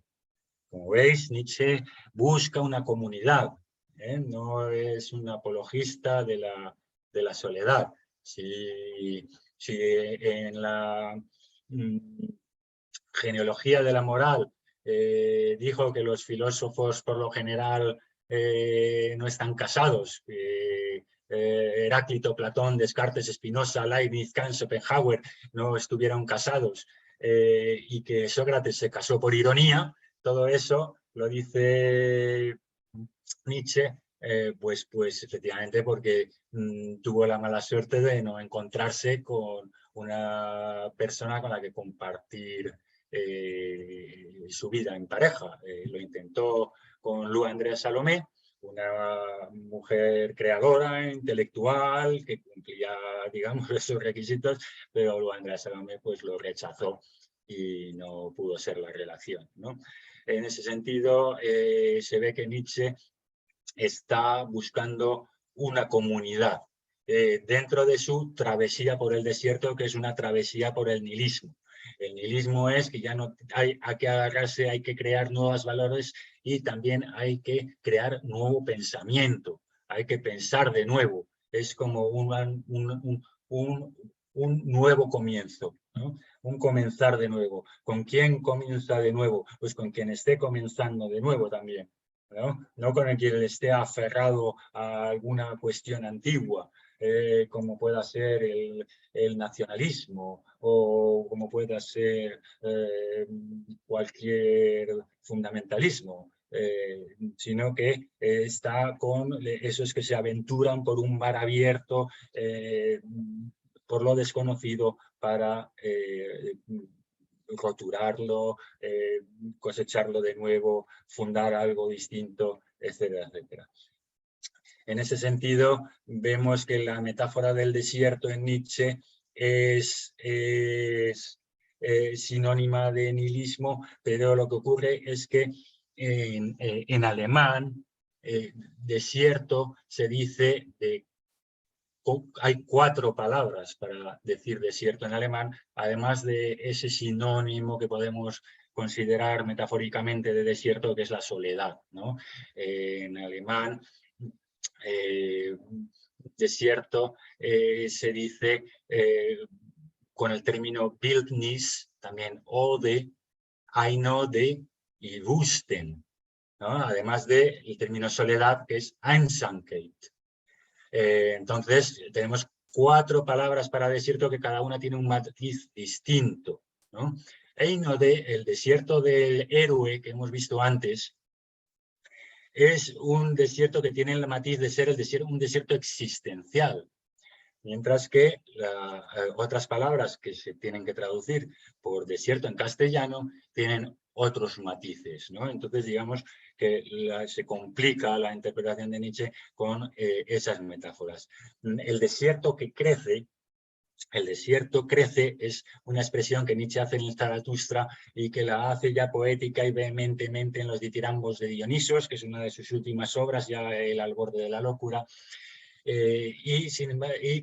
Como veis, Nietzsche busca una comunidad, no es un apologista de la soledad. Si en la genealogía de la moral dijo que los filósofos por lo general no están casados, Heráclito, Platón, Descartes, Spinoza, Leibniz, Kant, Schopenhauer no estuvieron casados, y que Sócrates se casó por ironía, todo eso lo dice Nietzsche pues efectivamente porque tuvo la mala suerte de no encontrarse con una persona con la que compartir su vida en pareja. Lo intentó con Lu Andrea Salomé, una mujer creadora, intelectual, que cumplía, digamos, esos requisitos, pero Lu Andrea Salomé pues lo rechazó y no pudo ser la relación, ¿no? En ese sentido, se ve que Nietzsche está buscando una comunidad dentro de su travesía por el desierto, que es una travesía por el nihilismo. El nihilismo es que ya no hay que agarrarse, hay que crear nuevos valores y también hay que crear nuevo pensamiento, hay que pensar de nuevo. Es como un nuevo comienzo, ¿no? Un comenzar de nuevo. ¿Con quién comienza de nuevo? Pues con quien esté comenzando de nuevo también. No con el que esté aferrado a alguna cuestión antigua, como pueda ser el nacionalismo o como pueda ser cualquier fundamentalismo, sino que está con esos que se aventuran por un mar abierto, por lo desconocido, para roturarlo, cosecharlo de nuevo, fundar algo distinto, etcétera, etcétera. En ese sentido, vemos que la metáfora del desierto en Nietzsche es sinónima de nihilismo, pero lo que ocurre es que en alemán, desierto se dice hay 4 palabras para decir desierto en alemán, además de ese sinónimo que podemos considerar metafóricamente de desierto, que es la soledad, ¿no? En alemán desierto se dice con el término Wildnis, también Ode, Einode y Wüsten, ¿no? Además del término soledad, que es Einsamkeit. Entonces, tenemos 4 palabras para desierto que cada una tiene un matiz distinto, ¿no? Einode, el desierto del héroe que hemos visto antes, es un desierto que tiene el matiz de ser un desierto existencial, mientras que otras palabras que se tienen que traducir por desierto en castellano tienen otros matices, ¿no? Entonces, digamos que se complica la interpretación de Nietzsche con esas metáforas. El desierto crece es una expresión que Nietzsche hace en el Zaratustra y que la hace ya poética y vehementemente en los ditirambos de Dionisos, que es una de sus últimas obras, ya el al borde de la locura. Y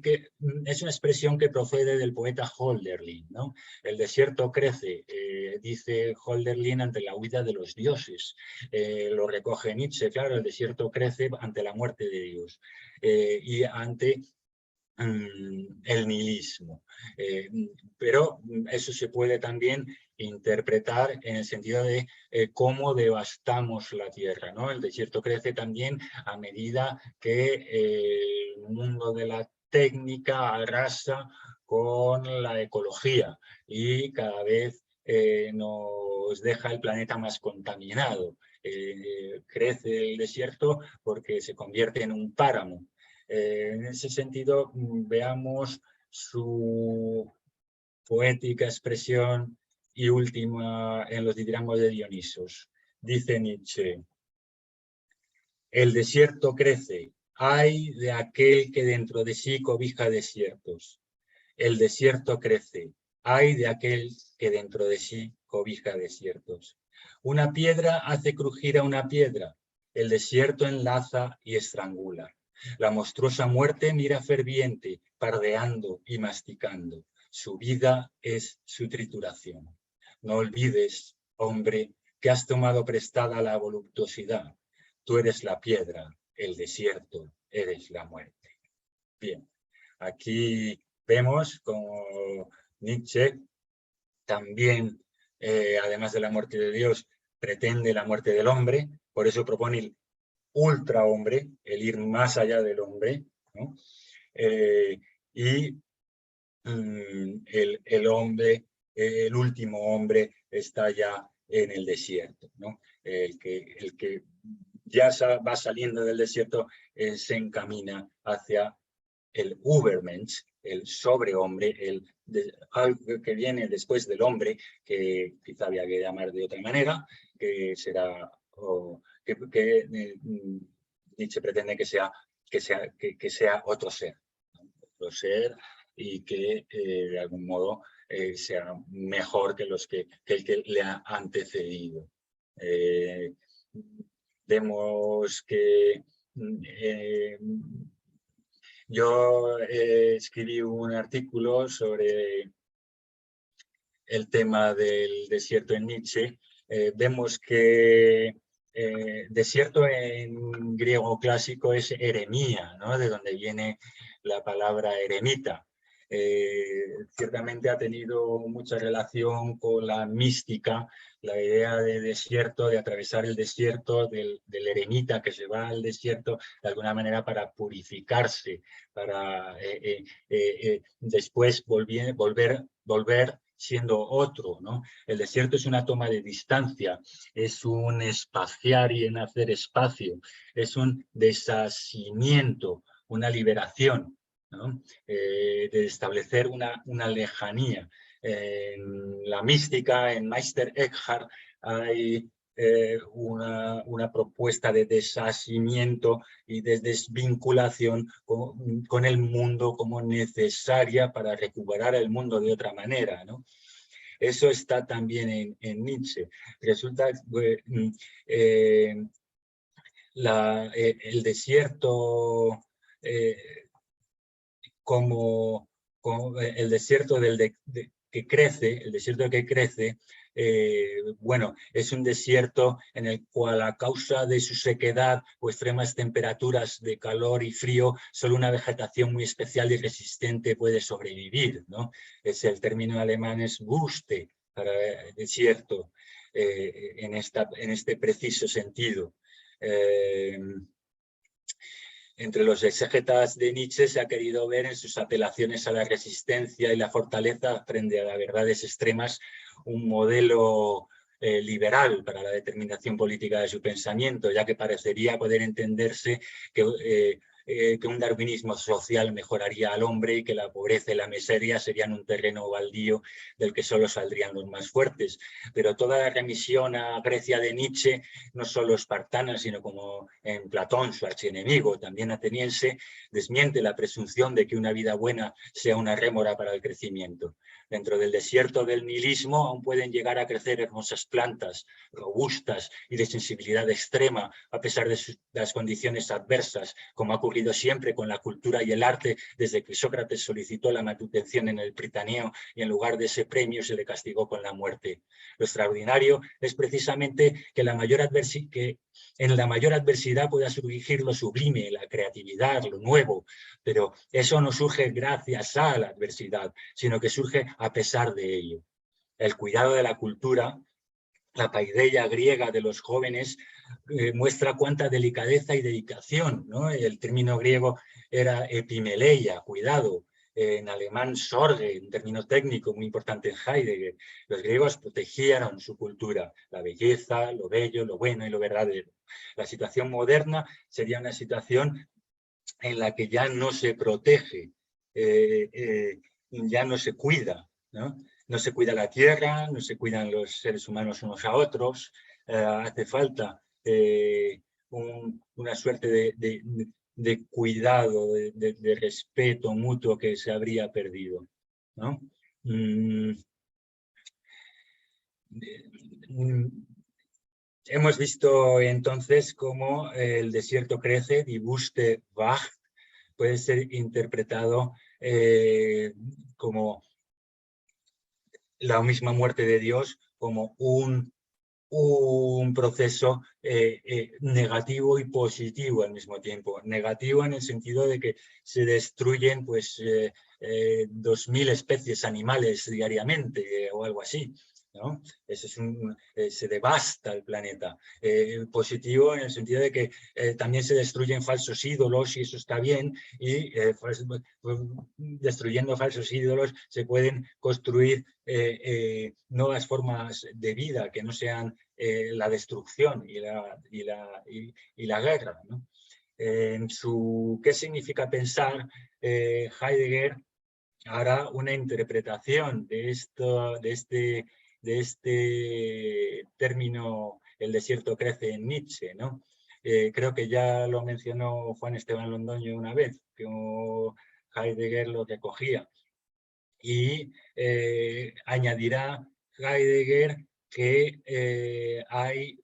que es una expresión que procede del poeta Hölderlin, ¿no? El desierto crece, dice Hölderlin, ante la huida de los dioses. Lo recoge Nietzsche, claro, el desierto crece ante la muerte de Dios y ante el nihilismo. Pero eso se puede también interpretar en el sentido de cómo devastamos la tierra, ¿no? El desierto crece también a medida que el mundo de la técnica arrasa con la ecología y cada vez nos deja el planeta más contaminado. Crece el desierto porque se convierte en un páramo. En ese sentido, veamos su poética expresión y última en los ditirambos de Dionisos. Dice Nietzsche: el desierto crece, ay de aquel que dentro de sí cobija desiertos. El desierto crece, ay de aquel que dentro de sí cobija desiertos. Una piedra hace crujir a una piedra, el desierto enlaza y estrangula. La monstruosa muerte mira ferviente, pardeando y masticando. Su vida es su trituración. No olvides, hombre, que has tomado prestada la voluptuosidad. Tú eres la piedra, el desierto, eres la muerte. Bien, aquí vemos como Nietzsche también, además de la muerte de Dios, pretende la muerte del hombre, por eso propone el ultrahombre, el ir más allá del hombre, ¿no? Y el hombre, el último hombre, está ya en el desierto, ¿no? El que ya va saliendo del desierto se encamina hacia el Übermensch, el sobrehombre, algo que viene después del hombre, que quizá había que llamar de otra manera, que será, Nietzsche pretende que sea otro ser, ¿no? Otro ser y que de algún modo sea mejor que el que le ha antecedido. Vemos que yo escribí un artículo sobre el tema del desierto en Nietzsche. Vemos que desierto en griego clásico es eremía, ¿no? De donde viene la palabra eremita. Ciertamente ha tenido mucha relación con la mística, la idea de desierto, de atravesar el desierto, del eremita que se va al desierto de alguna manera para purificarse, para después volver siendo otro, ¿no? El desierto es una toma de distancia, es un espaciar y en hacer espacio, es un desasimiento, una liberación, ¿no? De establecer una lejanía. En la mística, en Meister Eckhart, hay una propuesta de desasimiento y de desvinculación con el mundo como necesaria para recuperar el mundo de otra manera, ¿no? Eso está también en Nietzsche. Resulta el desierto como el desierto que crece, bueno, es un desierto en el cual a causa de su sequedad o extremas temperaturas de calor y frío, solo una vegetación muy especial y resistente puede sobrevivir, ¿no? El término alemán es Wüste, para desierto, en este preciso sentido. Entre los exégetas de Nietzsche se ha querido ver en sus apelaciones a la resistencia y la fortaleza frente a las verdades extremas un modelo liberal para la determinación política de su pensamiento, ya que parecería poder entenderse que un darwinismo social mejoraría al hombre y que la pobreza y la miseria serían un terreno baldío del que solo saldrían los más fuertes. Pero toda la remisión a Grecia de Nietzsche, no solo espartana, sino como en Platón, su archienemigo, también ateniense, desmiente la presunción de que una vida buena sea una rémora para el crecimiento. Dentro del desierto del nihilismo aún pueden llegar a crecer hermosas plantas, robustas y de sensibilidad extrema, a pesar de las condiciones adversas, como ha ocurrido siempre con la cultura y el arte desde que Sócrates solicitó la manutención en el Pritaneo y en lugar de ese premio se le castigó con la muerte. Lo extraordinario es precisamente que en la mayor adversidad pueda surgir lo sublime, la creatividad, lo nuevo, pero eso no surge gracias a la adversidad, sino que surge a pesar de ello. El cuidado de la cultura, la paideia griega de los jóvenes, muestra cuánta delicadeza y dedicación, ¿no? El término griego era epimeleia, cuidado. En alemán, Sorge, un término técnico muy importante en Heidegger. Los griegos protegieron su cultura, la belleza, lo bello, lo bueno y lo verdadero. La situación moderna sería una situación en la que ya no se protege, ya no se cuida, ¿no? No se cuida la tierra, no se cuidan los seres humanos unos a otros, hace falta una suerte de cuidado, de respeto mutuo que se habría perdido, ¿no? Hemos visto entonces cómo el desierto crece, die Wüste wächst, puede ser interpretado como la misma muerte de Dios, como un proceso negativo y positivo al mismo tiempo. Negativo en el sentido de que se destruyen pues 2000 especies animales diariamente o algo así, ¿no? Se devasta el planeta. Positivo en el sentido de que también se destruyen falsos ídolos y eso está bien, y destruyendo falsos ídolos se pueden construir nuevas formas de vida que no sean la destrucción y la guerra, ¿no? ¿Qué significa pensar? Heidegger hará una interpretación de este término, el desierto crece en Nietzsche, ¿no? Creo que ya lo mencionó Juan Esteban Londoño una vez, que Heidegger lo recogía. Y añadirá Heidegger que hay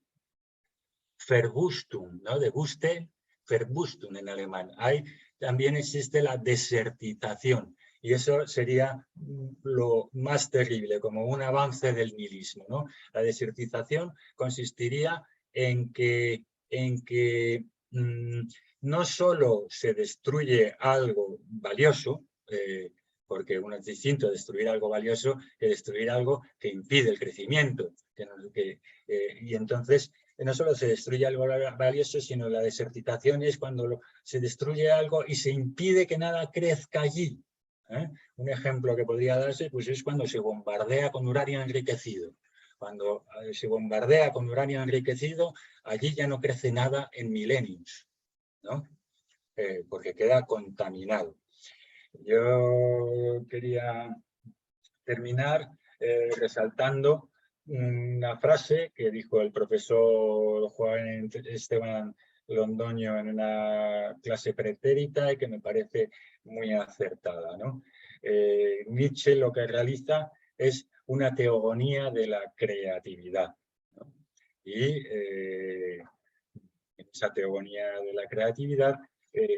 Verwüstung, ¿no? De Wüste, Verwüstung en alemán. También existe la desertización, y eso sería lo más terrible, como un avance del nihilismo, ¿no? La desertización consistiría en que no solo se destruye algo valioso, porque uno es distinto destruir algo valioso que destruir algo que impide el crecimiento. Y entonces no solo se destruye algo valioso, sino la desertización es cuando se destruye algo y se impide que nada crezca allí. Un ejemplo que podría darse pues, es cuando se bombardea con uranio enriquecido. Cuando se bombardea con uranio enriquecido, allí ya no crece nada en milenios, ¿no? Porque queda contaminado. Yo quería terminar resaltando una frase que dijo el profesor Juan Esteban Londoño en una clase pretérita y que me parece muy acertada, ¿no? Nietzsche lo que realiza es una teogonía de la creatividad, ¿no? Y esa teogonía de la creatividad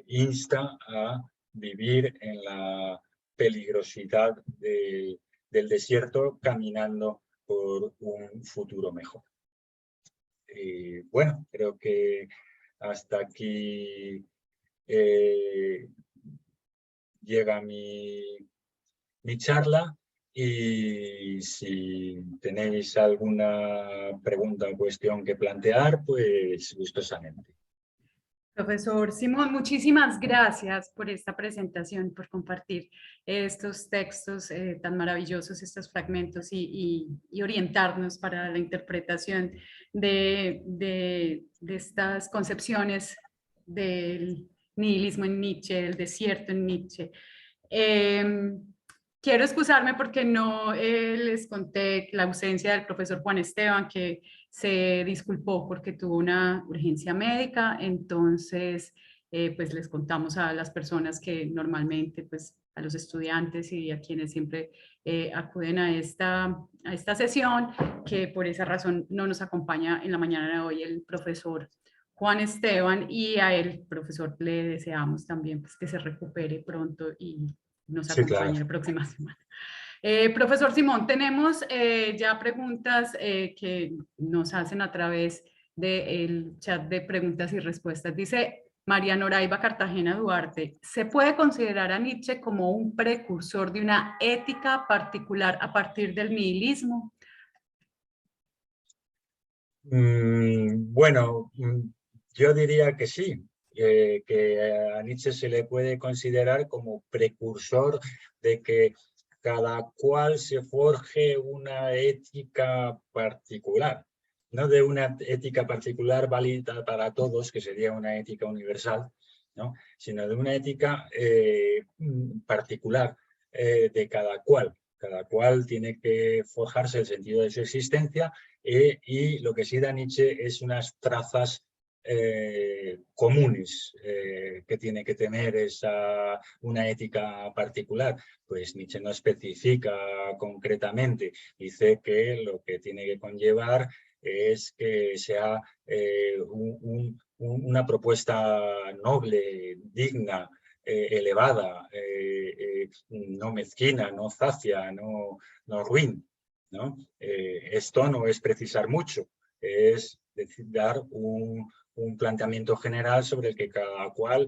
insta a vivir en la peligrosidad del desierto caminando por un futuro mejor. Y bueno, creo que hasta aquí llega mi charla, y si tenéis alguna pregunta o cuestión que plantear, pues gustosamente. Profesor Simón, muchísimas gracias por esta presentación, por compartir estos textos tan maravillosos, estos fragmentos y orientarnos para la interpretación de estas concepciones del nihilismo en Nietzsche, del desierto en Nietzsche. Quiero excusarme porque no les conté la ausencia del profesor Juan Esteban, que se disculpó porque tuvo una urgencia médica. Entonces pues les contamos a las personas que normalmente, pues a los estudiantes y a quienes siempre acuden a esta sesión, que por esa razón no nos acompaña en la mañana de hoy el profesor Juan Esteban, y a él, profesor, le deseamos también pues, que se recupere pronto y nos Sí, claro. acompañe la próxima semana. Profesor Simón, tenemos ya preguntas que nos hacen a través del chat de preguntas y respuestas. Dice María Noraiba Cartagena Duarte: ¿se puede considerar a Nietzsche como un precursor de una ética particular a partir del nihilismo? Bueno, yo diría que sí, que a Nietzsche se le puede considerar como precursor de que cada cual se forje una ética particular, no de una ética particular válida para todos, que sería una ética universal, ¿no? Sino de una ética particular de cada cual. Cada cual tiene que forjarse el sentido de su existencia, y lo que sí da Nietzsche es unas trazas comunes que tiene que tener una ética particular. Pues Nietzsche no especifica concretamente, dice que lo que tiene que conllevar es que sea una propuesta noble, digna, elevada, no mezquina, no zacia, no ruin, ¿no? Esto no es precisar mucho, es dar un planteamiento general sobre el que cada cual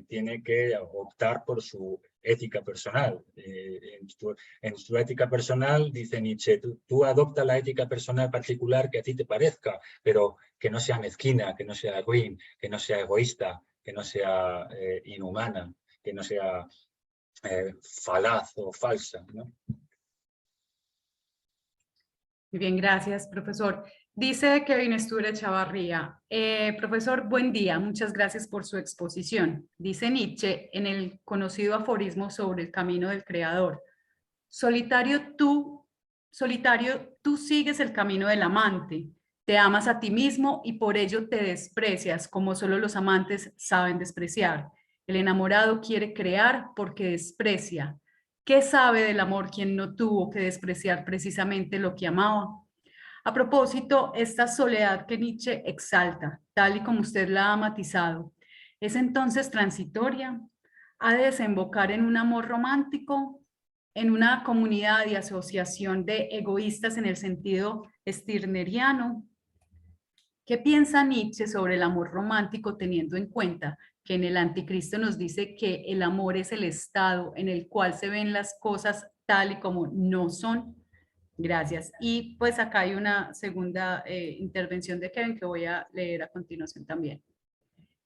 tiene que optar por su ética personal. En su ética personal, dice Nietzsche, tú adopta la ética personal particular que a ti te parezca, pero que no sea mezquina, que no sea ruin, que no sea egoísta, que no sea inhumana, que no sea falaz o falsa, ¿no? Muy bien, gracias, profesor. Dice Kevin Sture Chavarría: profesor, buen día, muchas gracias por su exposición. Dice Nietzsche en el conocido aforismo sobre el camino del creador: solitario tú sigues el camino del amante, te amas a ti mismo y por ello te desprecias como solo los amantes saben despreciar. El enamorado quiere crear porque desprecia. ¿Qué sabe del amor quien no tuvo que despreciar precisamente lo que amaba? A propósito, esta soledad que Nietzsche exalta, tal y como usted la ha matizado, ¿es entonces transitoria? ¿Ha de desembocar en un amor romántico, en una comunidad y asociación de egoístas en el sentido stirneriano? ¿Qué piensa Nietzsche sobre el amor romántico, teniendo en cuenta que en el Anticristo nos dice que el amor es el estado en el cual se ven las cosas tal y como no son? Gracias. Y pues acá hay una segunda intervención de Kevin que voy a leer a continuación también.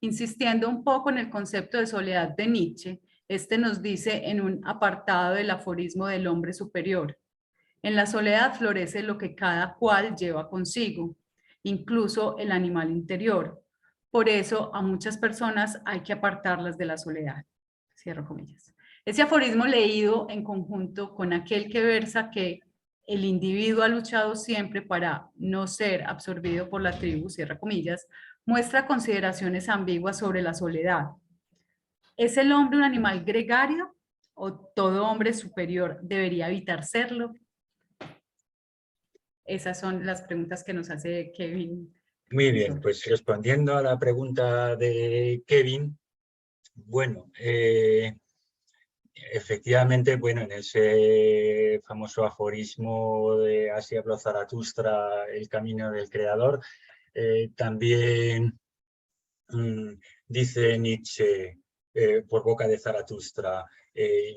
Insistiendo un poco en el concepto de soledad de Nietzsche, este nos dice en un apartado del aforismo del hombre superior: en la soledad florece lo que cada cual lleva consigo, incluso el animal interior. Por eso a muchas personas hay que apartarlas de la soledad. Cierro comillas. Ese aforismo, leído en conjunto con aquel que versa que el individuo ha luchado siempre para no ser absorbido por la tribu, cierra comillas, muestra consideraciones ambiguas sobre la soledad. ¿Es el hombre un animal gregario o todo hombre superior debería evitar serlo? Esas son las preguntas que nos hace Kevin. Muy bien, pues respondiendo a la pregunta de Kevin, bueno, efectivamente, bueno, en ese famoso aforismo de Así habló Zaratustra, el camino del creador, también dice Nietzsche, por boca de Zaratustra,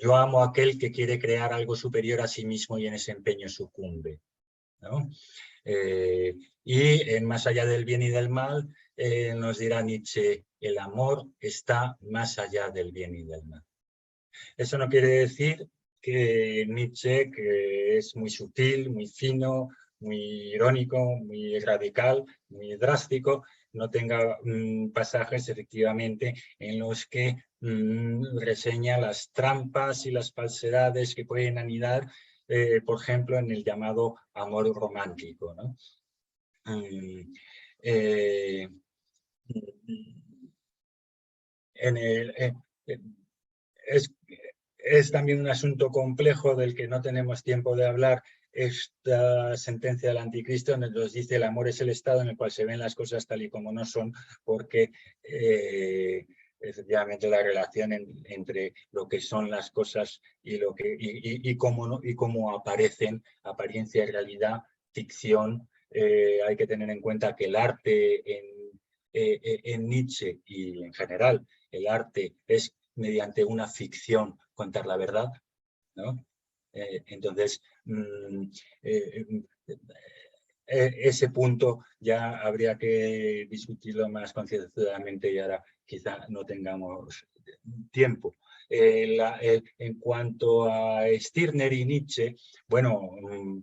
yo amo a aquel que quiere crear algo superior a sí mismo y en ese empeño sucumbe, ¿no? Y en Más allá del bien y del mal, nos dirá Nietzsche, el amor está más allá del bien y del mal. Eso no quiere decir que Nietzsche, que es muy sutil, muy fino, muy irónico, muy radical, muy drástico, no tenga pasajes efectivamente en los que reseña las trampas y las falsedades que pueden anidar, por ejemplo, en el llamado amor romántico, ¿no? En el, es también un asunto complejo del que no tenemos tiempo de hablar, esta sentencia del anticristo, donde nos dice el amor es el estado en el cual se ven las cosas tal y como no son, porque efectivamente la relación entre lo que son las cosas y, lo que, y cómo aparecen, apariencia y realidad, ficción, hay que tener en cuenta que el arte en Nietzsche y en general, el arte es mediante una ficción contar la verdad, ¿no? Entonces, ese punto ya habría que discutirlo más concienzudamente y ahora quizá no tengamos tiempo. En cuanto a Stirner y Nietzsche, bueno,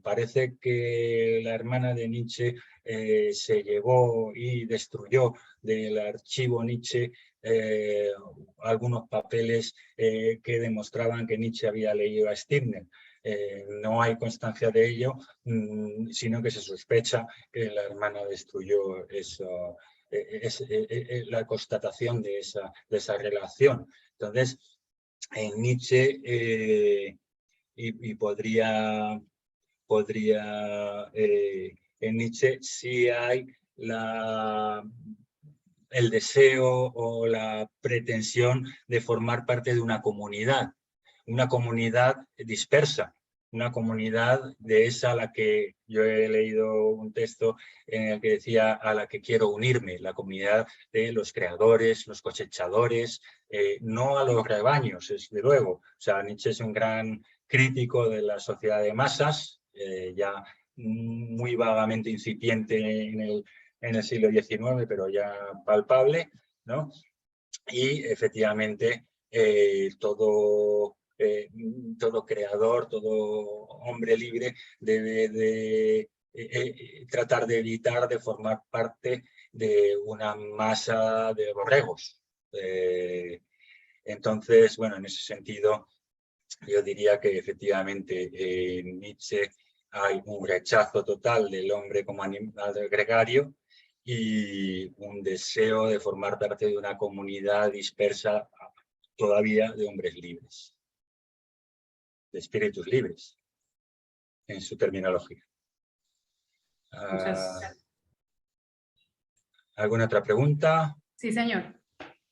parece que la hermana de Nietzsche se llevó y destruyó del archivo Nietzsche algunos papeles que demostraban que Nietzsche había leído a Stirner. No hay constancia de ello, sino que se sospecha que la hermana destruyó eso, la constatación de esa relación. Entonces, en Nietzsche, y podría en Nietzsche sí hay el deseo o la pretensión de formar parte de una comunidad dispersa, una comunidad de esa a la que yo he leído un texto en el que decía a la que quiero unirme, la comunidad de los creadores, los cosechadores, no a los rebaños, desde luego. O sea, Nietzsche es un gran crítico de la sociedad de masas, ya muy vagamente incipiente en el siglo XIX, pero ya palpable, ¿no? Y efectivamente todo creador, todo hombre libre debe de tratar de evitar de formar parte de una masa de borregos. Entonces, bueno, en ese sentido, yo diría que efectivamente en Nietzsche hay un rechazo total del hombre como animal gregario y un deseo de formar parte de una comunidad dispersa todavía de hombres libres, de espíritus libres, en su terminología. ¿Alguna otra pregunta? Sí, señor.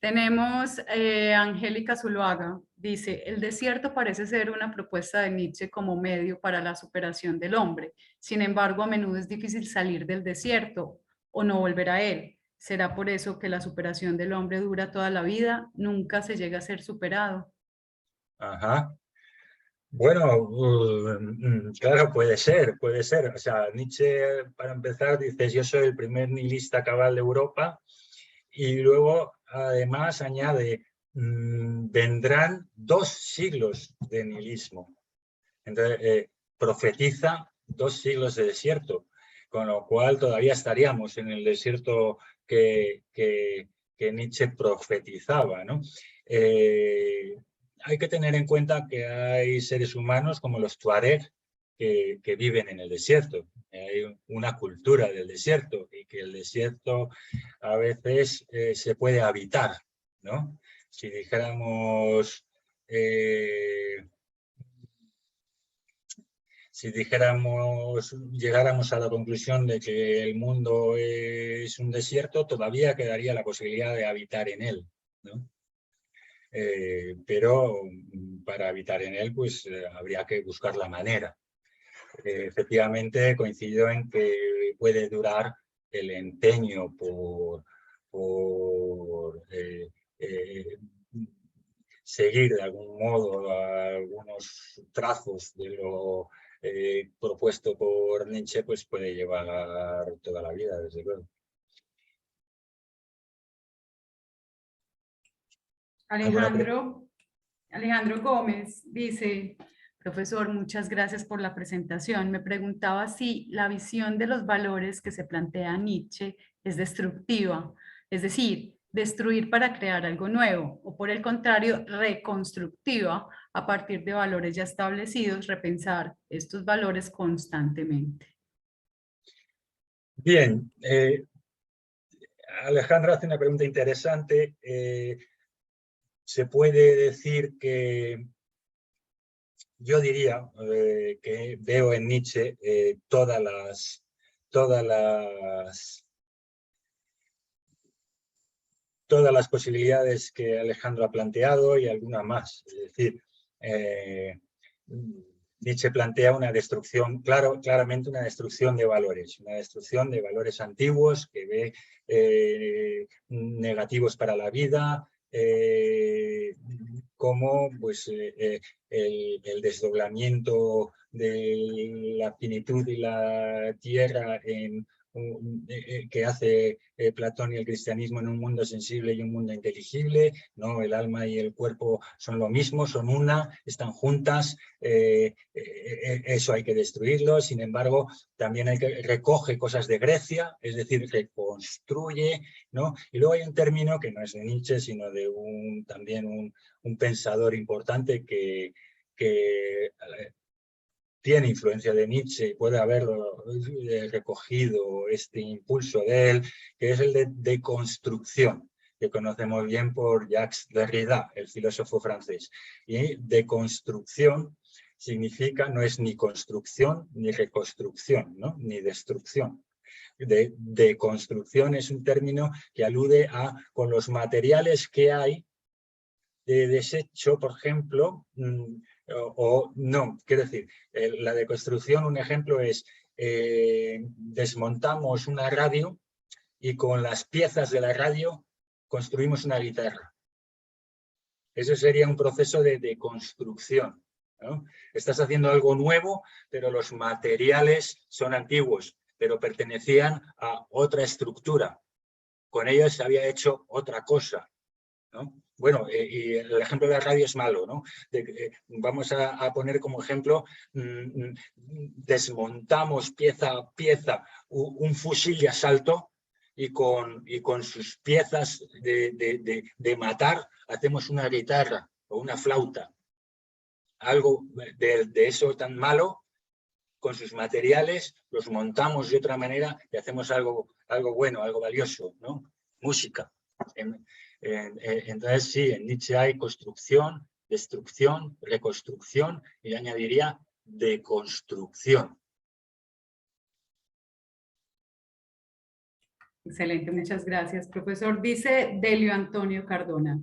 Tenemos Angélica Zuluaga. Dice, el desierto parece ser una propuesta de Nietzsche como medio para la superación del hombre. Sin embargo, a menudo es difícil salir del desierto o no volver a él. ¿Será por eso que la superación del hombre dura toda la vida? Nunca se llega a ser superado. Ajá. Bueno, claro, puede ser. O sea, Nietzsche, para empezar, dice, yo soy el primer nihilista cabal de Europa, y luego, además, añade, vendrán 2 siglos de nihilismo. Entonces, profetiza 2 siglos de desierto, con lo cual todavía estaríamos en el desierto que Nietzsche profetizaba, ¿no? Hay que tener en cuenta que hay seres humanos como los tuareg que viven en el desierto. Hay una cultura del desierto y que el desierto a veces se puede habitar, ¿no? Si dijéramos... si llegáramos a la conclusión de que el mundo es un desierto, todavía quedaría la posibilidad de habitar en él, ¿no? pero para habitar en él pues habría que buscar la manera. Efectivamente coincido en que puede durar el empeño por seguir de algún modo algunos trazos de lo propuesto por Nietzsche, pues puede llevar toda la vida, desde luego. Alejandro Gómez dice: profesor, muchas gracias por la presentación. Me preguntaba si la visión de los valores que se plantea Nietzsche es destructiva, es decir, destruir para crear algo nuevo, o por el contrario, reconstructiva a partir de valores ya establecidos, repensar estos valores constantemente. Bien, Alejandra hace una pregunta interesante. Se puede decir que yo diría que veo en Nietzsche todas las posibilidades que Alejandro ha planteado y alguna más. Es decir, Nietzsche plantea una destrucción, claramente una destrucción de valores antiguos que ve negativos para la vida, como pues, el desdoblamiento de la finitud y la tierra que hace Platón y el cristianismo en un mundo sensible y un mundo inteligible, ¿no? El alma y el cuerpo son lo mismo, son una, están juntas, eso hay que destruirlo. Sin embargo, también recoge cosas de Grecia, es decir, reconstruye, ¿no? Y luego hay un término que no es de Nietzsche, sino de también un pensador importante que tiene influencia de Nietzsche y puede haberlo recogido este impulso de él, que es el de deconstrucción, que conocemos bien por Jacques Derrida, el filósofo francés. Y deconstrucción significa, no es ni construcción ni reconstrucción, ¿no? Ni destrucción. Deconstrucción es un término que alude a con los materiales que hay de desecho, por ejemplo, no, quiero decir, la deconstrucción, un ejemplo es desmontamos una radio y con las piezas de la radio construimos una guitarra. Eso sería un proceso de deconstrucción, ¿no? Estás haciendo algo nuevo, pero los materiales son antiguos, pero pertenecían a otra estructura. Con ellos se había hecho otra cosa, ¿no? Bueno, y el ejemplo de la radio es malo, ¿no? Vamos a poner como ejemplo, desmontamos pieza a pieza un fusil de asalto y con sus piezas de matar hacemos una guitarra o una flauta. Algo de eso tan malo, con sus materiales, los montamos de otra manera y hacemos algo bueno, algo valioso, ¿no? Música. Entonces sí, en Nietzsche hay construcción, destrucción, reconstrucción y añadiría deconstrucción. Excelente, muchas gracias, profesor. Dice Delio Antonio Cardona: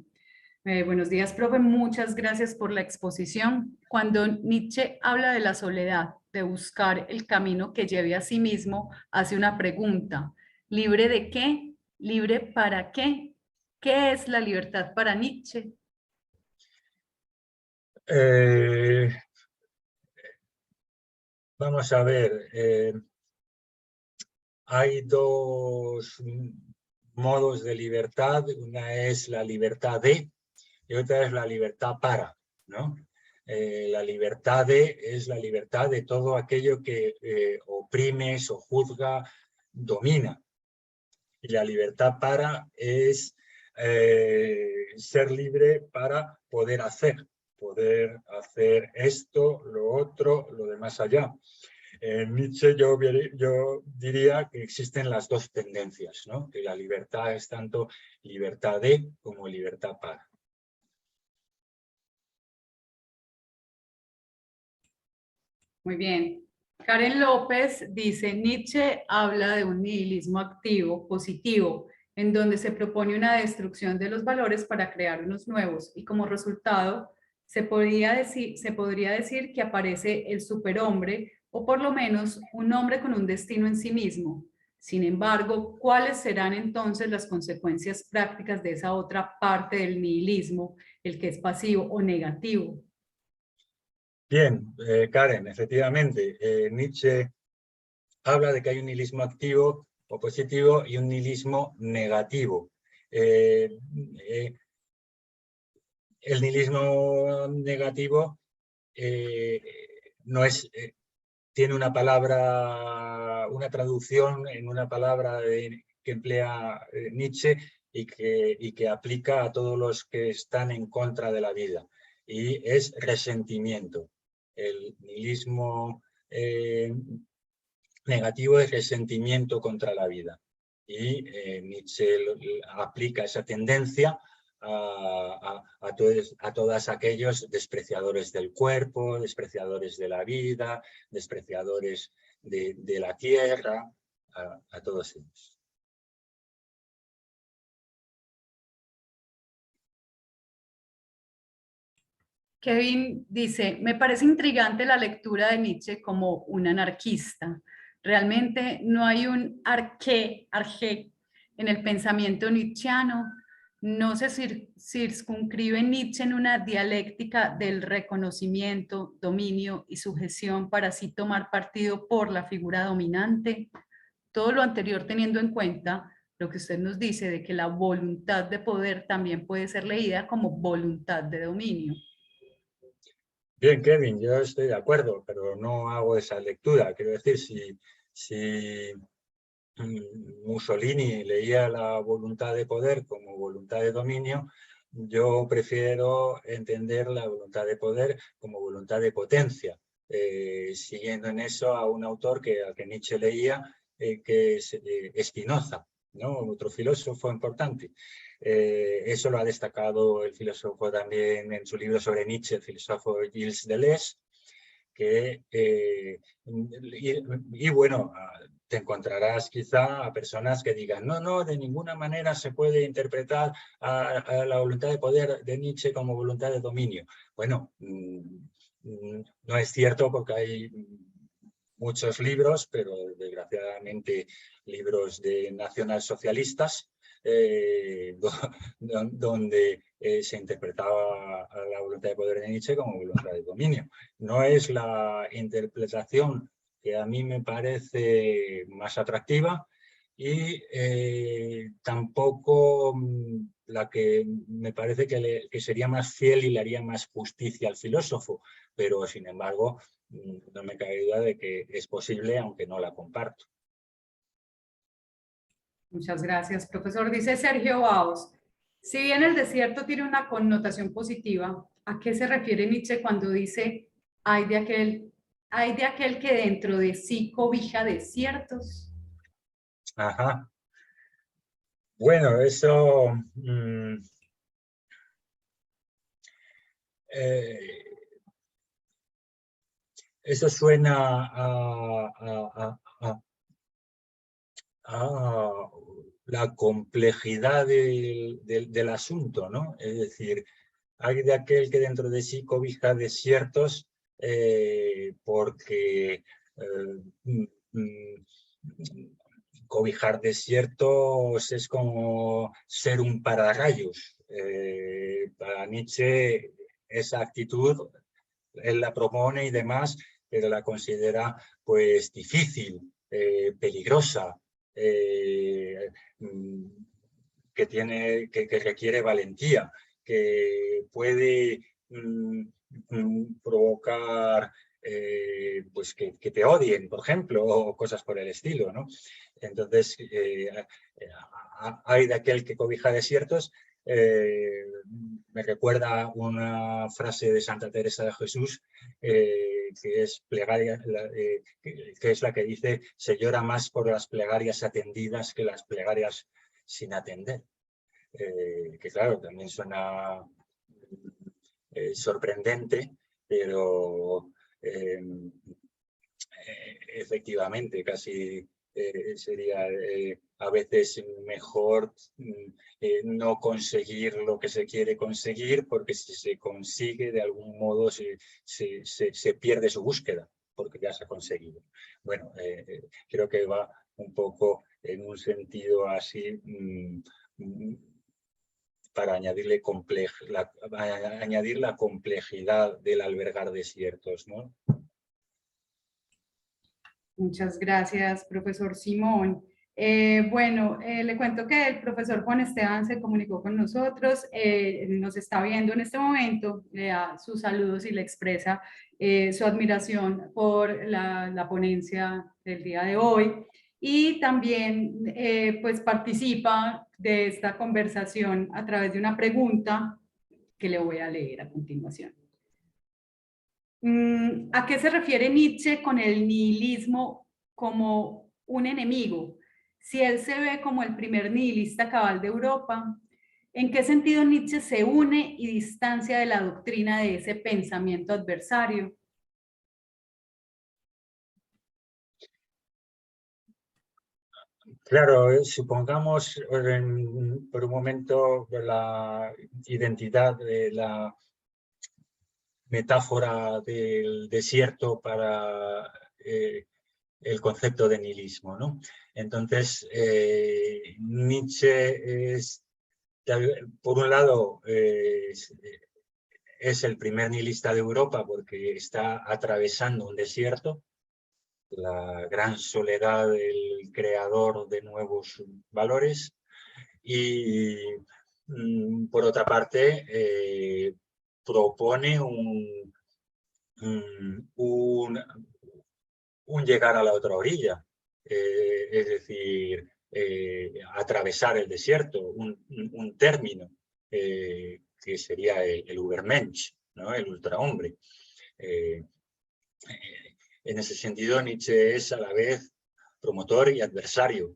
buenos días, profe, muchas gracias por la exposición. Cuando Nietzsche habla de la soledad, de buscar el camino que lleve a sí mismo, hace una pregunta: ¿libre de qué? ¿Libre para qué? ¿Qué es la libertad para Nietzsche? Vamos a ver, hay dos modos de libertad, una es la libertad de y otra es la libertad para, ¿no? La libertad de es la libertad de todo aquello que oprime, sojuzga, domina. Y la libertad para es ser libre para poder hacer esto, lo otro, lo de más allá. En Nietzsche yo diría que existen las dos tendencias, ¿no? Que la libertad es tanto libertad de como libertad para. Muy bien. Karen López dice: Nietzsche habla de un nihilismo activo, positivo, en donde se propone una destrucción de los valores para crear unos nuevos, y como resultado se podría decir que aparece el superhombre, o por lo menos un hombre con un destino en sí mismo. Sin embargo, ¿cuáles serán entonces las consecuencias prácticas de esa otra parte del nihilismo, el que es pasivo o negativo? Bien, Karen, efectivamente, Nietzsche habla de que hay un nihilismo activo o positivo y un nihilismo negativo. El nihilismo negativo no es, tiene una palabra, una traducción en una palabra que emplea Nietzsche y que aplica a todos los que están en contra de la vida, y es resentimiento. El nihilismo negativo es resentimiento contra la vida, y Nietzsche aplica esa tendencia a todos aquellos despreciadores del cuerpo, despreciadores de la vida, despreciadores de la tierra, a todos ellos. Kevin dice, me parece intrigante la lectura de Nietzsche como un anarquista. Realmente no hay un arqué en el pensamiento nietzscheano. No se circunscribe Nietzsche en una dialéctica del reconocimiento, dominio y sujeción para así tomar partido por la figura dominante. Todo lo anterior teniendo en cuenta lo que usted nos dice de que la voluntad de poder también puede ser leída como voluntad de dominio. Bien, Kevin, yo estoy de acuerdo, pero no hago esa lectura. Quiero decir, si Mussolini leía la voluntad de poder como voluntad de dominio, yo prefiero entender la voluntad de poder como voluntad de potencia, siguiendo en eso a un autor al que Nietzsche leía, que es Spinoza, ¿no? Otro filósofo importante. Eso lo ha destacado el filósofo también en su libro sobre Nietzsche, el filósofo Gilles Deleuze, y bueno, te encontrarás quizá a personas que digan no, de ninguna manera se puede interpretar a la voluntad de poder de Nietzsche como voluntad de dominio. Bueno, no es cierto, porque hay muchos libros, pero desgraciadamente libros de nacionalsocialistas, donde se interpretaba a la voluntad de poder de Nietzsche como voluntad de dominio. No es la interpretación que a mí me parece más atractiva, y tampoco la que me parece que sería más fiel y le haría más justicia al filósofo, pero sin embargo no me cabe duda de que es posible, aunque no la comparto. Muchas gracias, profesor. Dice Sergio Baos, si bien el desierto tiene una connotación positiva, ¿a qué se refiere Nietzsche cuando dice hay de aquel que dentro de sí cobija desiertos? Ajá. Bueno, eso eso suena a la complejidad del asunto, ¿no? Es decir, hay de aquel que dentro de sí cobija desiertos, porque cobijar desiertos es como ser un pararrayos. Para Nietzsche esa actitud él la propone y demás, pero la considera pues difícil, peligrosa, que requiere valentía, que puede provocar pues que te odien, por ejemplo, o cosas por el estilo, ¿no? Entonces, hay de aquel que cobija desiertos. Me recuerda una frase de Santa Teresa de Jesús, que es plegaria, que es la que dice: se llora más por las plegarias atendidas que las plegarias sin atender. Que claro, también suena sorprendente, pero efectivamente casi sería a veces mejor no conseguir lo que se quiere conseguir, porque si se consigue, de algún modo se pierde su búsqueda, porque ya se ha conseguido. Bueno, creo que va un poco en un sentido así para añadir la complejidad del albergar desiertos, ¿no? Muchas gracias, profesor Simón. Bueno, le cuento que el profesor Juan Esteban se comunicó con nosotros, nos está viendo en este momento, le da sus saludos y le expresa su admiración por la ponencia del día de hoy y también pues participa de esta conversación a través de una pregunta que le voy a leer a continuación. ¿A qué se refiere Nietzsche con el nihilismo como un enemigo? Si él se ve como el primer nihilista cabal de Europa, ¿en qué sentido Nietzsche se une y distancia de la doctrina de ese pensamiento adversario? Claro, supongamos por un momento la identidad de la metáfora del desierto para el concepto de nihilismo, ¿no? Entonces, Nietzsche es, por un lado, es el primer nihilista de Europa porque está atravesando un desierto, la gran soledad del creador de nuevos valores, y por otra parte propone un llegar a la otra orilla, es decir, atravesar el desierto, un término que sería el Übermensch, ¿no? El ultrahombre. En ese sentido, Nietzsche es a la vez promotor y adversario.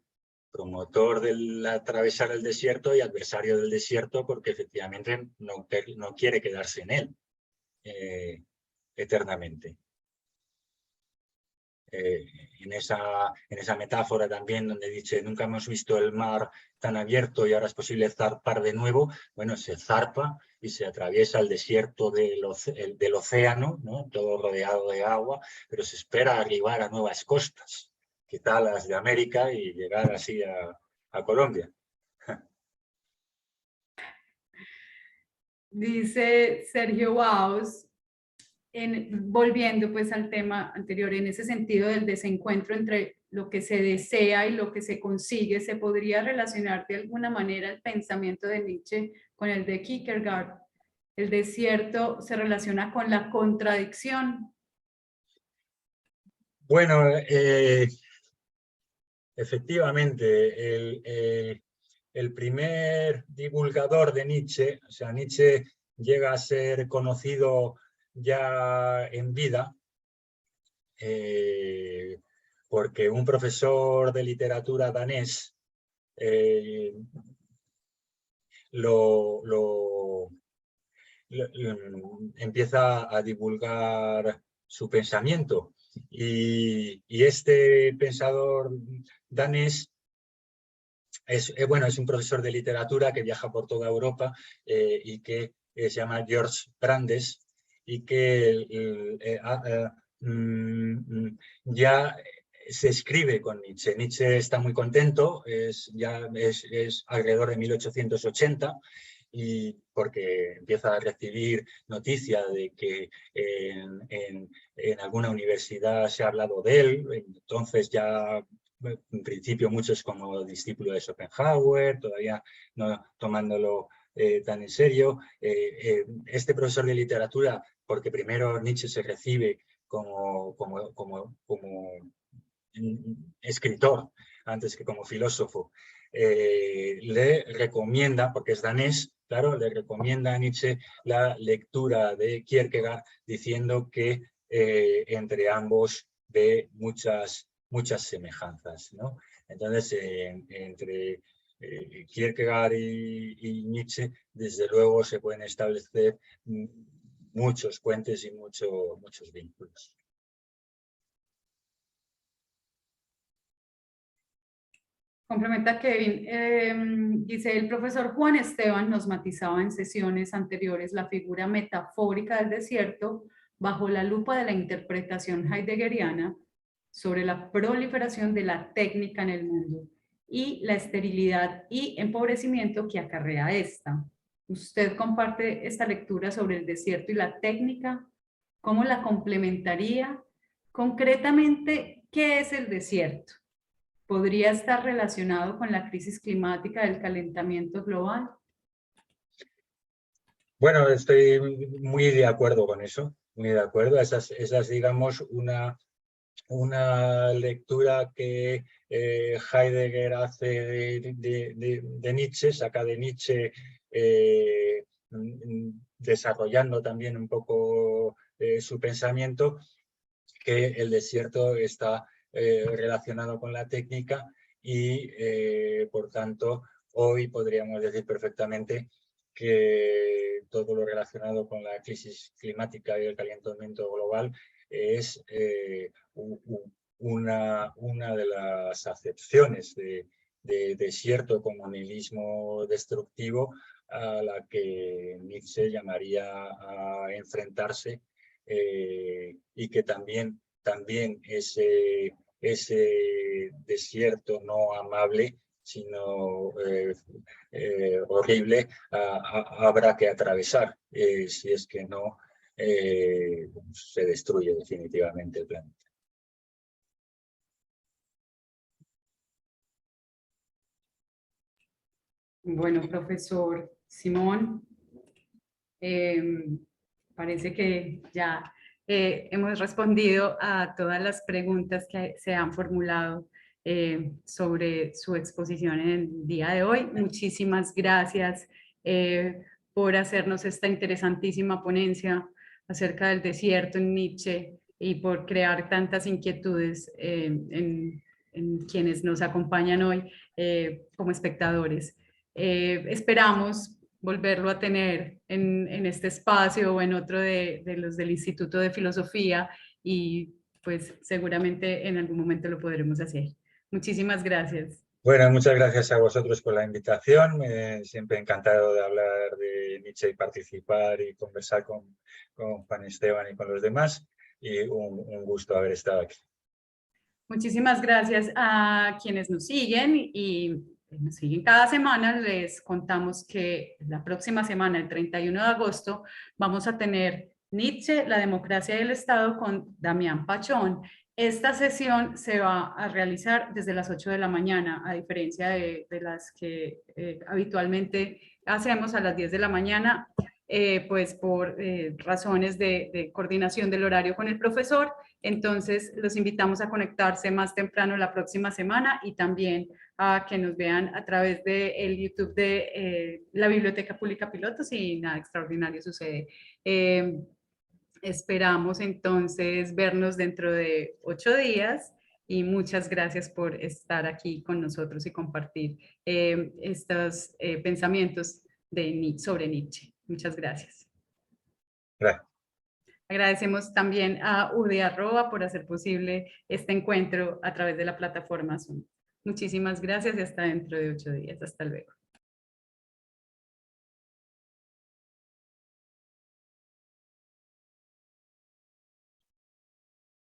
Promotor del atravesar el desierto y adversario del desierto porque efectivamente no quiere quedarse en él eternamente. En esa metáfora también donde dice nunca hemos visto el mar tan abierto y ahora es posible zarpar de nuevo, bueno, se zarpa y se atraviesa el desierto del océano, ¿no? Todo rodeado de agua, pero se espera arribar a nuevas costas, quizá las de América, y llegar así a Colombia. Dice Sergio Baus, volviendo pues al tema anterior, en ese sentido del desencuentro entre lo que se desea y lo que se consigue, ¿se podría relacionar de alguna manera el pensamiento de Nietzsche con el de Kierkegaard? El desierto se relaciona con la contradicción. Bueno, efectivamente, el primer divulgador de Nietzsche, o sea, Nietzsche llega a ser conocido ya en vida, porque un profesor de literatura danés empieza a divulgar su pensamiento. Y este pensador danés es un profesor de literatura que viaja por toda Europa y que se llama George Brandes, y que ya se escribe con Nietzsche. Nietzsche está muy contento, es alrededor de 1880, y porque empieza a recibir noticia de que en alguna universidad se ha hablado de él, entonces ya en principio muchos como discípulo de Schopenhauer, todavía no tomándolo tan en serio. Este profesor de literatura, porque primero Nietzsche se recibe como escritor antes que como filósofo, le recomienda, porque es danés, claro, le recomienda a Nietzsche la lectura de Kierkegaard, diciendo que entre ambos ve muchas semejanzas, ¿no? Entonces, entre Kierkegaard y Nietzsche, desde luego se pueden establecer muchos puentes y muchos vínculos. Complementa Kevin, dice el profesor Juan Esteban nos matizaba en sesiones anteriores la figura metafórica del desierto bajo la lupa de la interpretación heideggeriana sobre la proliferación de la técnica en el mundo y la esterilidad y empobrecimiento que acarrea esta. ¿Usted comparte esta lectura sobre el desierto y la técnica? ¿Cómo la complementaría? Concretamente, ¿qué es el desierto? ¿Podría estar relacionado con la crisis climática del calentamiento global? Bueno, estoy muy de acuerdo con eso, muy de acuerdo. Esa es digamos, una lectura que Heidegger hace de Nietzsche, saca de Nietzsche, desarrollando también un poco su pensamiento, que el desierto está relacionado con la técnica y, por tanto, hoy podríamos decir perfectamente que todo lo relacionado con la crisis climática y el calentamiento global es una de las acepciones de cierto comunismo destructivo a la que Nietzsche llamaría a enfrentarse, y que también ese desierto no amable, sino horrible, habrá que atravesar, si es que no se destruye definitivamente el planeta. Bueno, profesor Simón, parece que ya hemos respondido a todas las preguntas que se han formulado sobre su exposición en el día de hoy. Muchísimas gracias por hacernos esta interesantísima ponencia acerca del desierto en Nietzsche y por crear tantas inquietudes en quienes nos acompañan hoy como espectadores. Esperamos volverlo a tener en este espacio o en otro de los del Instituto de Filosofía y pues seguramente en algún momento lo podremos hacer. Muchísimas gracias. Bueno, muchas gracias a vosotros por la invitación. Siempre encantado de hablar de Nietzsche y participar y conversar con Juan Esteban y con los demás. Y un gusto haber estado aquí. Muchísimas gracias a quienes nos siguen y nos siguen cada semana. Les contamos que la próxima semana, el 31 de agosto, vamos a tener Nietzsche, la democracia y el Estado con Damián Pachón. Esta sesión se va a realizar desde las 8 de la mañana, a diferencia de las que habitualmente hacemos a las 10 de la mañana, pues por razones de coordinación del horario con el profesor. Entonces, los invitamos a conectarse más temprano la próxima semana y también a que nos vean a través del YouTube de la Biblioteca Pública Pilotos y nada extraordinario sucede. Esperamos entonces vernos dentro de 8 días y muchas gracias por estar aquí con nosotros y compartir estos pensamientos sobre Nietzsche. Muchas gracias. Gracias. Agradecemos también a UD Arroba por hacer posible este encuentro a través de la plataforma Zoom. Muchísimas gracias y hasta dentro de 8 días. Hasta luego.